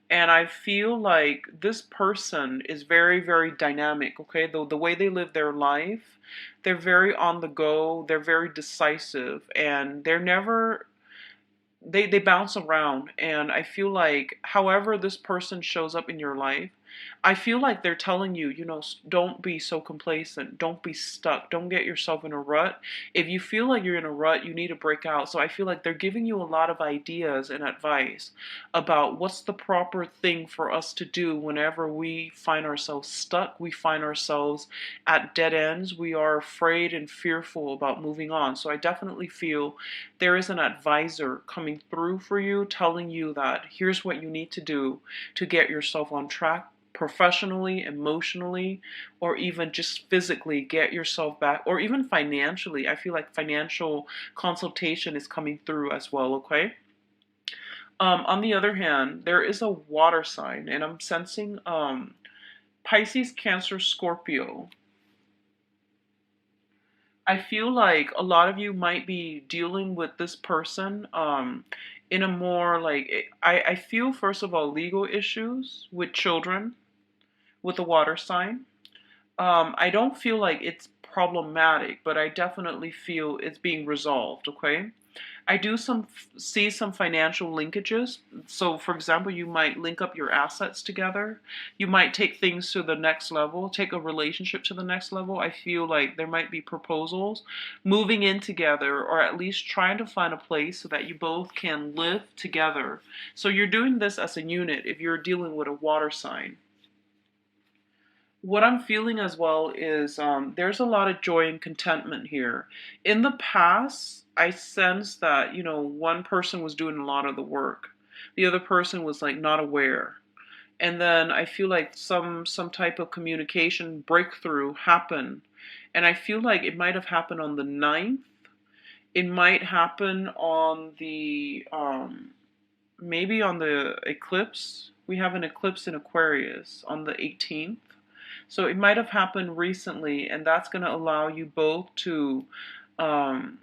And I feel like this person is very, very dynamic, okay? The way they live their life, they're very on the go, they're very decisive, and they're never, they bounce around. And I feel like however this person shows up in your life, I feel like they're telling you, don't be so complacent. Don't be stuck. Don't get yourself in a rut. If you feel like you're in a rut, you need to break out. So I feel like they're giving you a lot of ideas and advice about what's the proper thing for us to do whenever we find ourselves stuck, we find ourselves at dead ends, we are afraid and fearful about moving on. So I definitely feel there is an advisor coming through for you, telling you that here's what you need to do to get yourself on track professionally, emotionally, or even just physically get yourself back, or even financially. I feel like financial consultation is coming through as well, okay? On the other hand, there is a water sign, and I'm sensing Pisces, Cancer, Scorpio. I feel like a lot of you might be dealing with this person in a more like, I feel, first of all, legal issues with children with the water sign. I don't feel like it's problematic, but I definitely feel it's being resolved, okay? I do see some financial linkages. So, for example, you might link up your assets together. You might take things to the next level, take a relationship to the next level. I feel like there might be proposals, moving in together, or at least trying to find a place so that you both can live together. So you're doing this as a unit if you're dealing with a water sign. What I'm feeling as well is there's a lot of joy and contentment here. In the past, I sense that, one person was doing a lot of the work. The other person was like not aware. And then I feel like some type of communication breakthrough happened. And I feel like it might have happened on the 9th. It might happen on the maybe on the eclipse. We have an eclipse in Aquarius on the 18th. So it might have happened recently, and that's going to allow you both to um,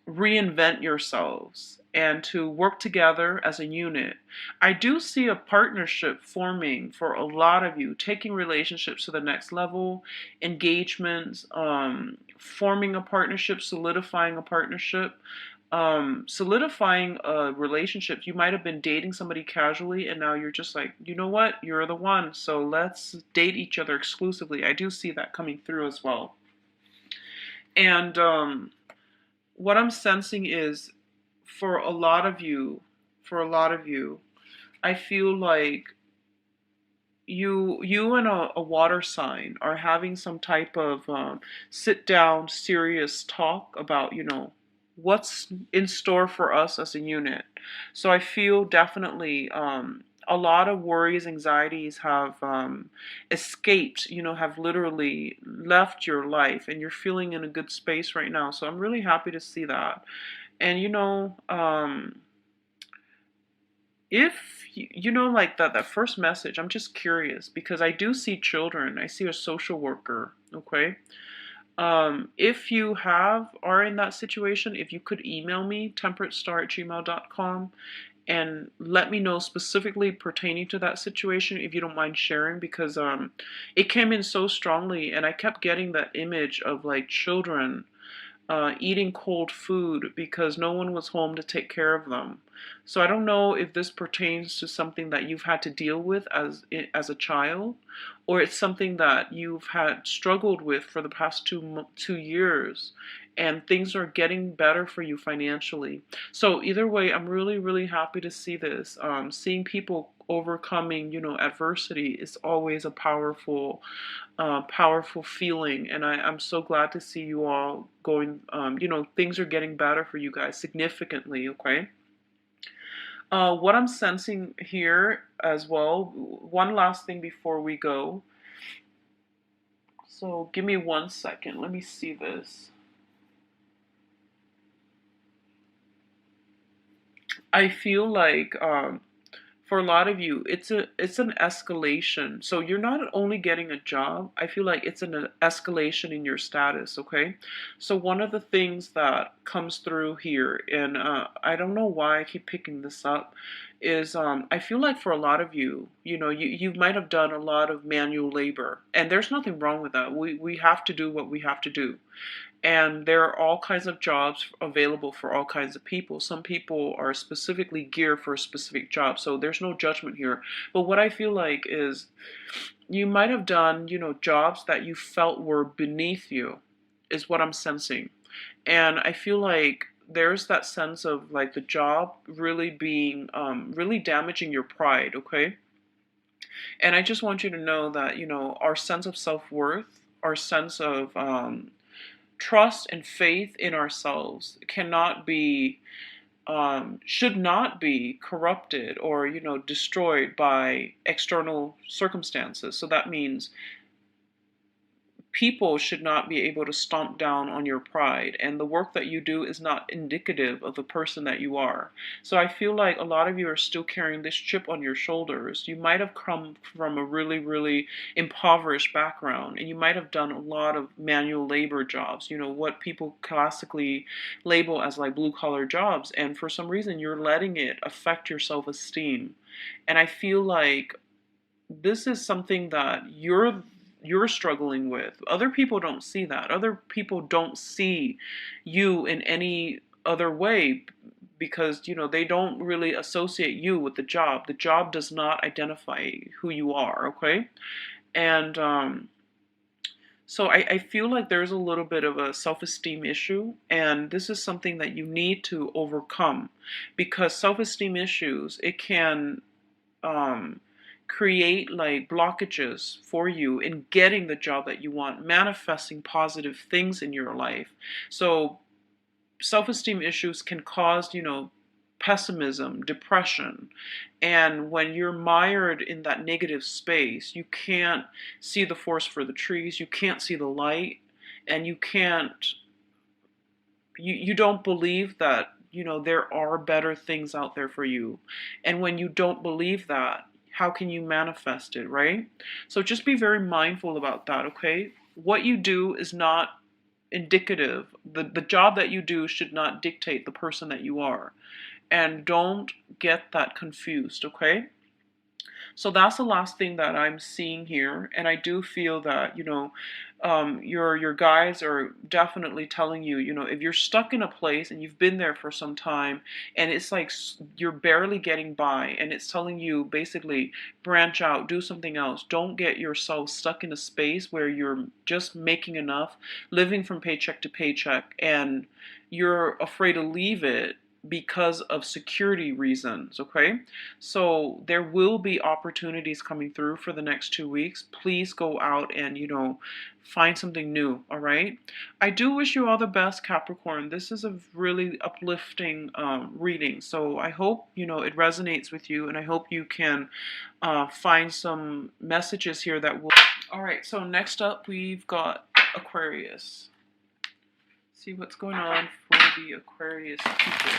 reinvent yourselves and to work together as a unit. I do see a partnership forming for a lot of you, taking relationships to the next level, engagements, forming a partnership, solidifying a partnership. Solidifying a relationship. You might have been dating somebody casually, and now you're just like, you know what, you're the one, so let's date each other exclusively. I do see that coming through as well. And what I'm sensing is, for a lot of you, I feel like you and a water sign are having some type of sit down serious talk about, what's in store for us as a unit. So I feel definitely a lot of worries, anxieties have escaped, have literally left your life, and you're feeling in a good space right now. So I'm really happy to see that. And if like that first message, I'm just curious because I do see children. I see a social worker, okay? If you are in that situation, if you could email me, temperatestar@gmail.com, and let me know specifically pertaining to that situation, if you don't mind sharing, because it came in so strongly, and I kept getting that image of like children eating cold food because no one was home to take care of them. So I don't know if this pertains to something that you've had to deal with as a child, or it's something that you've had struggled with for the past 2 years, and things are getting better for you financially. So either way, I'm really, really happy to see this. Seeing people overcoming, adversity is always a powerful feeling, and I'm so glad to see you all going. Things are getting better for you guys significantly. Okay. What I'm sensing here as well. One last thing before we go. So give me 1 second. Let me see this. I feel like for a lot of you, it's an escalation. So you're not only getting a job, I feel like it's an escalation in your status, okay? So one of the things that comes through here, and I don't know why I keep picking this up, is I feel like for a lot of you, you might have done a lot of manual labor, and there's nothing wrong with that. We have to do what we have to do. And there are all kinds of jobs available for all kinds of people. Some people are specifically geared for a specific job, so there's no judgment here. But what I feel like is you might have done, jobs that you felt were beneath you, is what I'm sensing. And I feel like there's that sense of like the job really being really damaging your pride, okay? And I just want you to know that, our sense of self-worth, our sense of trust and faith in ourselves cannot be should not be corrupted or destroyed by external circumstances. So that means people should not be able to stomp down on your pride, and the work that you do is not indicative of the person that you are. So I feel like a lot of you are still carrying this chip on your shoulders. You might have come from a really, really impoverished background, and you might have done a lot of manual labor jobs, what people classically label as like blue collar jobs, and for some reason you're letting it affect your self-esteem. And I feel like this is something that you're struggling with. Other people don't see that. Other people don't see you in any other way because they don't really associate you with the job. The job does not identify who you are, okay? And so I feel like there's a little bit of a self-esteem issue, and this is something that you need to overcome because self-esteem issues, it can create like blockages for you in getting the job that you want, manifesting positive things in your life. So self-esteem issues can cause, pessimism, depression. And when you're mired in that negative space, you can't see the forest for the trees, you can't see the light, and you don't believe that, there are better things out there for you. And when you don't believe that, how can you manifest it, right? So just be very mindful about that, okay? What you do is not indicative. The job that you do should not dictate the person that you are. And don't get that confused, okay? So that's the last thing that I'm seeing here, and I do feel that your guides are definitely telling you, if you're stuck in a place and you've been there for some time, and it's like you're barely getting by, and it's telling you basically branch out, do something else. Don't get yourself stuck in a space where you're just making enough, living from paycheck to paycheck, and you're afraid to leave it because of security reasons, okay? So there will be opportunities coming through for the next 2 weeks. Please go out and, find something new, all right? I do wish you all the best, Capricorn. This is a really uplifting reading. So I hope, it resonates with you, and I hope you can find some messages here that will... All right, so next up we've got Aquarius. See what's going on for the Aquarius people.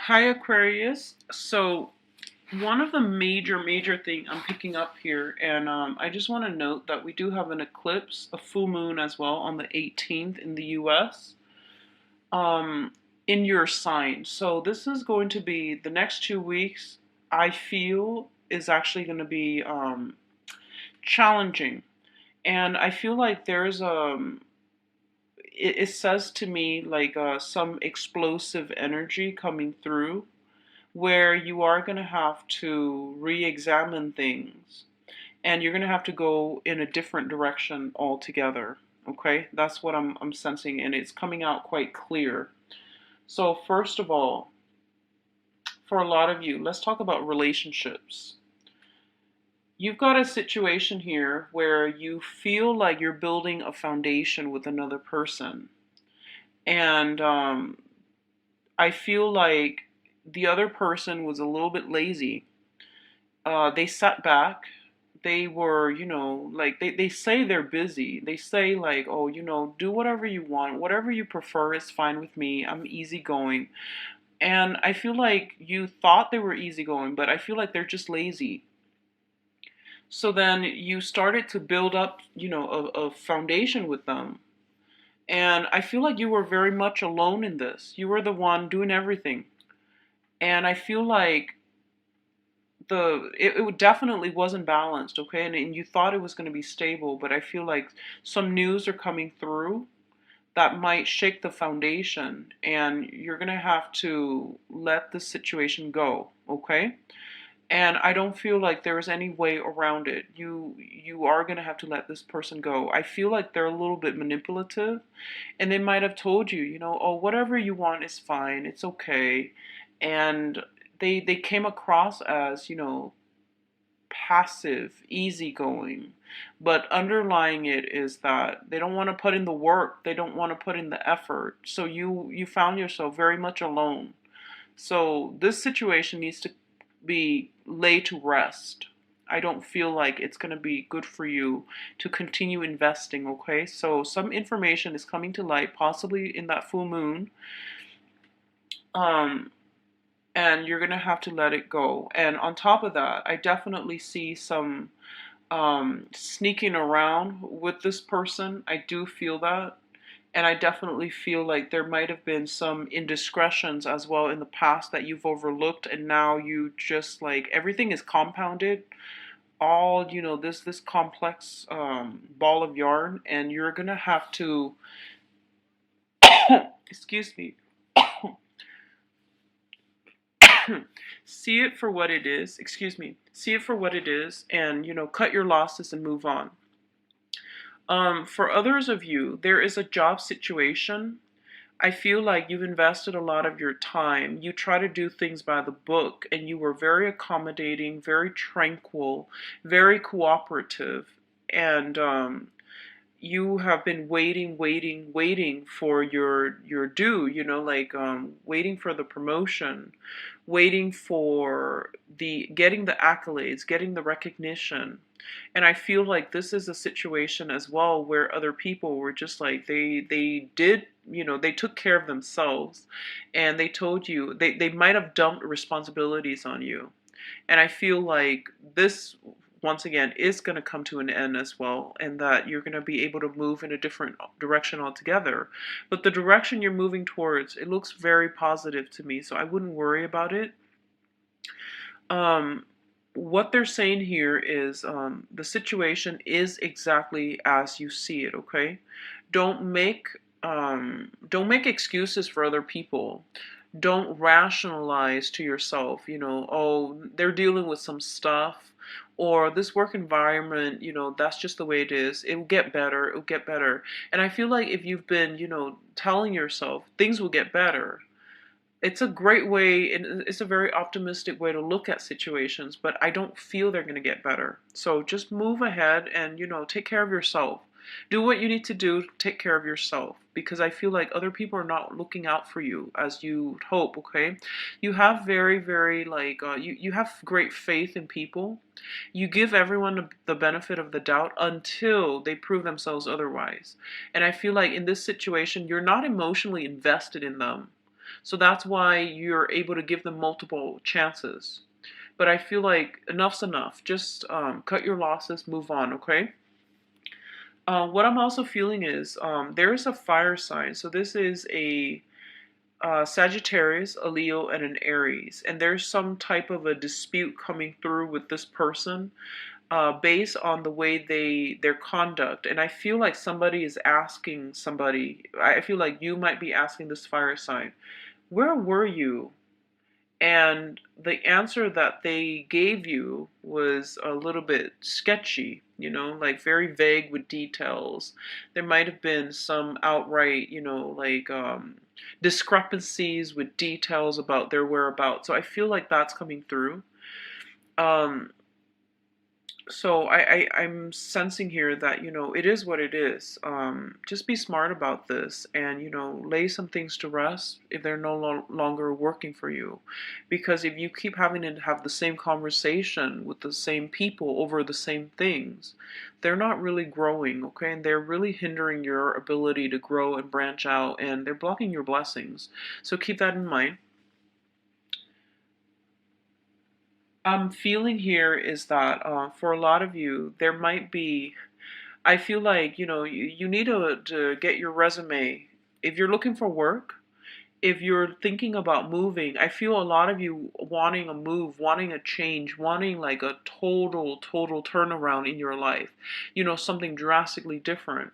Hi, Aquarius. So, one of the major thing I'm picking up here, and I just want to note that we do have an eclipse, a full moon as well, on the 18th in the U.S. Um, in your sign. So this is going to be the next 2 weeks. I feel is actually going to be challenging, and I feel like there's it says to me like some explosive energy coming through where you are going to have to re-examine things and you're going to have to go in a different direction altogether. Okay, that's what I'm sensing, and it's coming out quite clear. So first of all, for a lot of you, let's talk about relationships. You've got a situation here where you feel like you're building a foundation with another person, and I feel like the other person was a little bit lazy. They sat back. They were, like they say they're busy. They say like, oh, do whatever you want. Whatever you prefer is fine with me. I'm easygoing. And I feel like you thought they were easygoing, but I feel like they're just lazy. So then you started to build up, a foundation with them. And I feel like you were very much alone in this. You were the one doing everything. And I feel like it definitely wasn't balanced, okay? And you thought it was going to be stable, but I feel like some news are coming through that might shake the foundation, and you're going to have to let the situation go, okay? And I don't feel like there is any way around it. You are going to have to let this person go. I feel like they're a little bit manipulative, and they might have told you, oh, whatever you want is fine. It's okay. And they came across as, passive, easygoing. But underlying it is that they don't want to put in the work, they don't want to put in the effort. So you found yourself very much alone. So this situation needs to be laid to rest. I don't feel like it's going to be good for you to continue investing, okay? So some information is coming to light, possibly in that full moon. Um, and you're going to have to let it go. And on top of that, I definitely see some sneaking around with this person. I do feel that. And I definitely feel like there might have been some indiscretions as well in the past that you've overlooked, and now you just like everything is compounded. All this complex ball of yarn, and you're gonna have to excuse me, see it for what it is. Excuse me, see it for what it is, and cut your losses and move on. For others of you, there is a job situation. I feel like you've invested a lot of your time. You try to do things by the book, and you were very accommodating, very tranquil, very cooperative, and you have been waiting for your due. Like waiting for the promotion, waiting for the getting the accolades, getting the recognition. And I feel like this is a situation as well where other people were just like they did, they took care of themselves, and they told you they might have dumped responsibilities on you. And I feel like this, once again, is going to come to an end as well, and that you're going to be able to move in a different direction altogether. But the direction you're moving towards, it looks very positive to me, so I wouldn't worry about it. What they're saying here is the situation is exactly as you see it, okay? Don't make don't make excuses for other people. Don't rationalize to yourself, oh, they're dealing with some stuff, or this work environment, that's just the way it is. It will get better. It will get better. And I feel like if you've been, telling yourself things will get better, it's a great way, and it's a very optimistic way to look at situations, but I don't feel they're going to get better. So just move ahead and, take care of yourself. Do what you need to do to take care of yourself, because I feel like other people are not looking out for you as you hope, okay? You have very, like, you have great faith in people. You give everyone the benefit of the doubt until they prove themselves otherwise. And I feel like in this situation, you're not emotionally invested in them. So that's why you're able to give them multiple chances. But I feel like enough's enough. Just cut your losses, move on, okay? What I'm also feeling is there's a fire sign. So this is a Sagittarius, a Leo, and an Aries. And there's some type of a dispute coming through with this person based on the way their conduct. And I feel like somebody is asking somebody, I feel like you might be asking this fire sign, where were you? And the answer that they gave you was a little bit sketchy, like very vague with details. There might have been some outright, like discrepancies with details about their whereabouts. So I feel like that's coming through. Um, so I'm sensing here that it is what it is. Just be smart about this, and lay some things to rest if they're no longer working for you, because if you keep having to have the same conversation with the same people over the same things, they're not really growing, okay, and they're really hindering your ability to grow and branch out, and they're blocking your blessings. So keep that in mind. I'm feeling here is that for a lot of you, there might be, I feel like, you need to get your resume. If you're looking for work, if you're thinking about moving, I feel a lot of you wanting a move, wanting a change, wanting like a total turnaround in your life, something drastically different.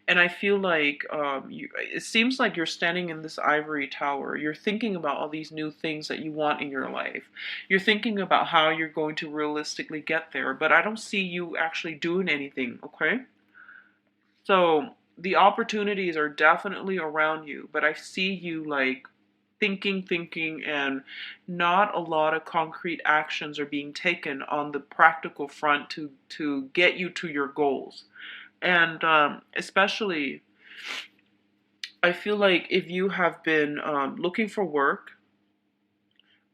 And I feel like it seems like you're standing in this ivory tower. You're thinking about all these new things that you want in your life. You're thinking about how you're going to realistically get there, but I don't see you actually doing anything, okay? So the opportunities are definitely around you, but I see you like thinking, and not a lot of concrete actions are being taken on the practical front to get you to your goals. And especially, I feel like if you have been looking for work,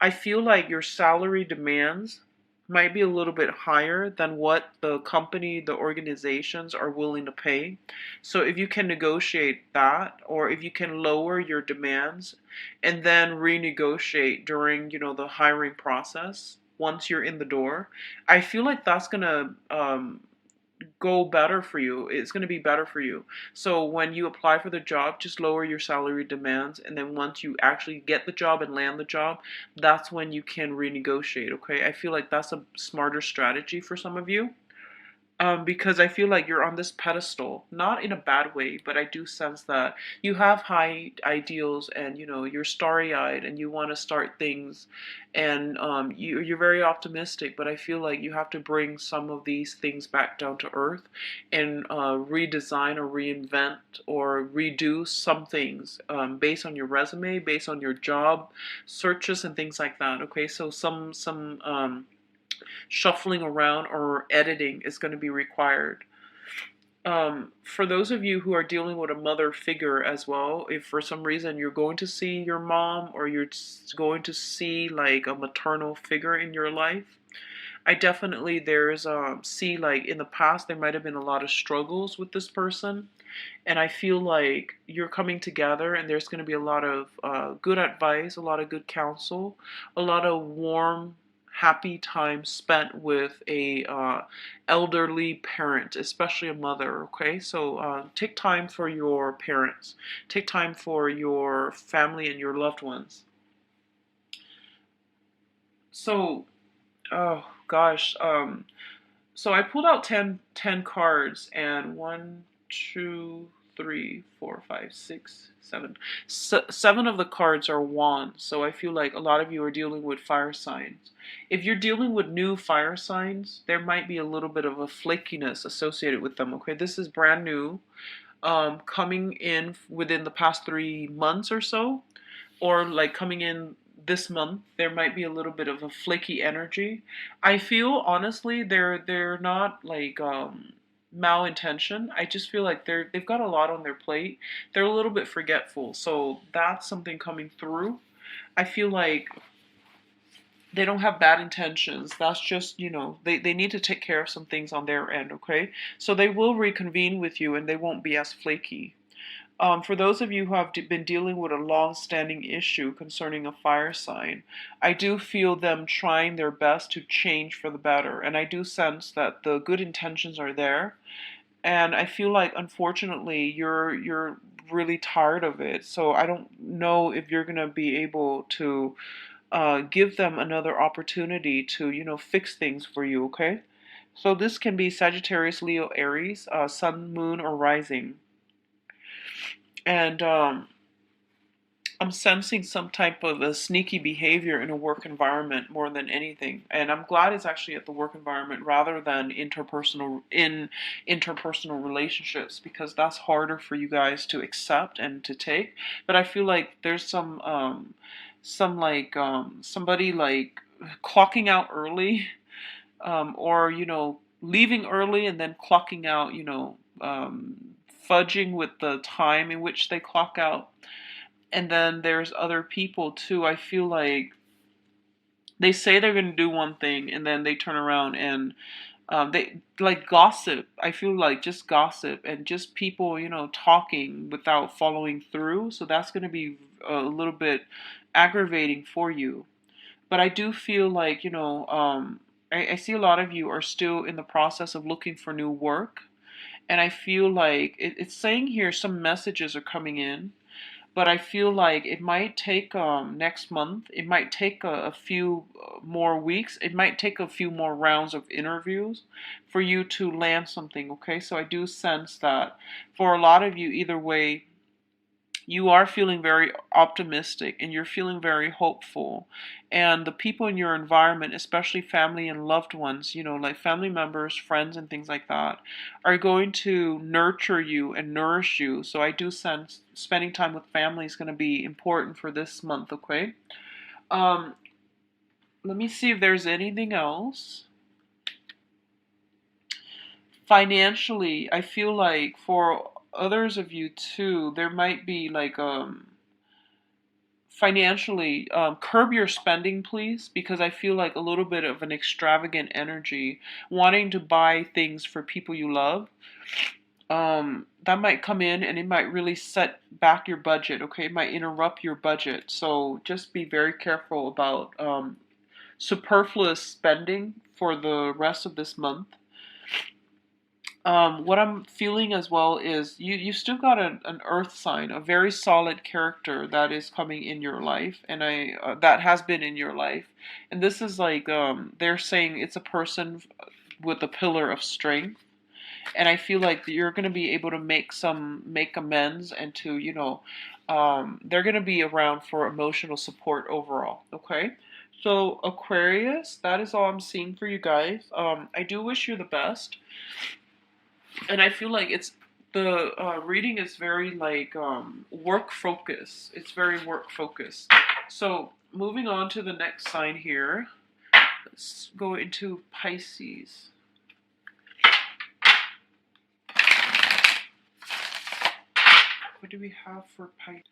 I feel like your salary demands might be a little bit higher than what the company, the organizations are willing to pay. So if you can negotiate that, or if you can lower your demands and then renegotiate during, the hiring process once you're in the door, I feel like that's gonna go better for you. It's going to be better for you. So when you apply for the job, just lower your salary demands, and then once you actually get the job and land the job, that's when you can renegotiate, okay? I feel like that's a smarter strategy for some of you. Because I feel like you're on this pedestal, not in a bad way, but I do sense that you have high ideals, and you're starry-eyed and you want to start things, and you're very optimistic. But I feel like you have to bring some of these things back down to earth and redesign or reinvent or redo some things based on your resume, based on your job searches and things like that. Okay, so some shuffling around or editing is going to be required. For those of you who are dealing with a mother figure as well, if for some reason you're going to see your mom, or you're going to see like a maternal figure in your life, I definitely there's see like in the past there might have been a lot of struggles with this person, and I feel like you're coming together, and there's going to be a lot of good advice, a lot of good counsel, a lot of warm, happy time spent with a elderly parent, especially a mother. Okay, so take time for your parents, take time for your family and your loved ones. So, oh gosh, so I pulled out ten cards, and one, two, three, four, five, six, seven. Seven of the cards are wands. So I feel like a lot of you are dealing with fire signs. If you're dealing with new fire signs, there might be a little bit of a flakiness associated with them. Okay, this is brand new, coming in within the past 3 months or so, or like coming in this month. There might be a little bit of a flaky energy. I feel honestly they're not like malintention. I just feel like they've got a lot on their plate. They're a little bit forgetful. So that's something coming through. I feel like they don't have bad intentions. That's just, they need to take care of some things on their end, okay? So they will reconvene with you, and they won't be as flaky. For those of you who have been dealing with a long-standing issue concerning a fire sign, I do feel them trying their best to change for the better, and I do sense that the good intentions are there. And I feel like, unfortunately, you're really tired of it. So I don't know if you're gonna be able to give them another opportunity to, fix things for you. Okay. So this can be Sagittarius, Leo, Aries, Sun, Moon, or Rising. And I'm sensing some type of a sneaky behavior in a work environment more than anything. And I'm glad it's actually at the work environment rather than interpersonal relationships, because that's harder for you guys to accept and to take. But I feel like there's somebody like clocking out early, or leaving early and then clocking out, fudging with the time in which they clock out. And then there's other people too. I feel like they say they're going to do one thing and then they turn around and they like gossip. I feel like just gossip and just people, talking without following through. So that's going to be a little bit aggravating for you. But I do feel like, I see a lot of you are still in the process of looking for new work. And I feel like it's saying here some messages are coming in, but I feel like it might take next month. It might take a few more weeks. It might take a few more rounds of interviews for you to land something. Okay, so I do sense that for a lot of you, either way, you are feeling very optimistic and you're feeling very hopeful. And the people in your environment, especially family and loved ones, like family members, friends, and things like that, are going to nurture you and nourish you. So I do sense spending time with family is going to be important for this month, okay? Um, Let me see if there's anything else. Financially, I feel like for others of you too, there might be like financially, curb your spending, please, because I feel like a little bit of an extravagant energy, wanting to buy things for people you love. That might come in and it might really set back your budget. Okay, it might interrupt your budget. So just be very careful about superfluous spending for the rest of this month. What I'm feeling as well is you still got an earth sign, a very solid character that is coming in your life, and that has been in your life, and this is like they're saying it's a person with a pillar of strength, and I feel like you're gonna be able to make amends and to they're gonna be around for emotional support overall. Okay. So Aquarius, that is all I'm seeing for you guys. I do wish you the best. And I feel like it's the reading is very like work focus. It's very work focused. So moving on to the next sign here, let's go into Pisces. What do we have for Pisces?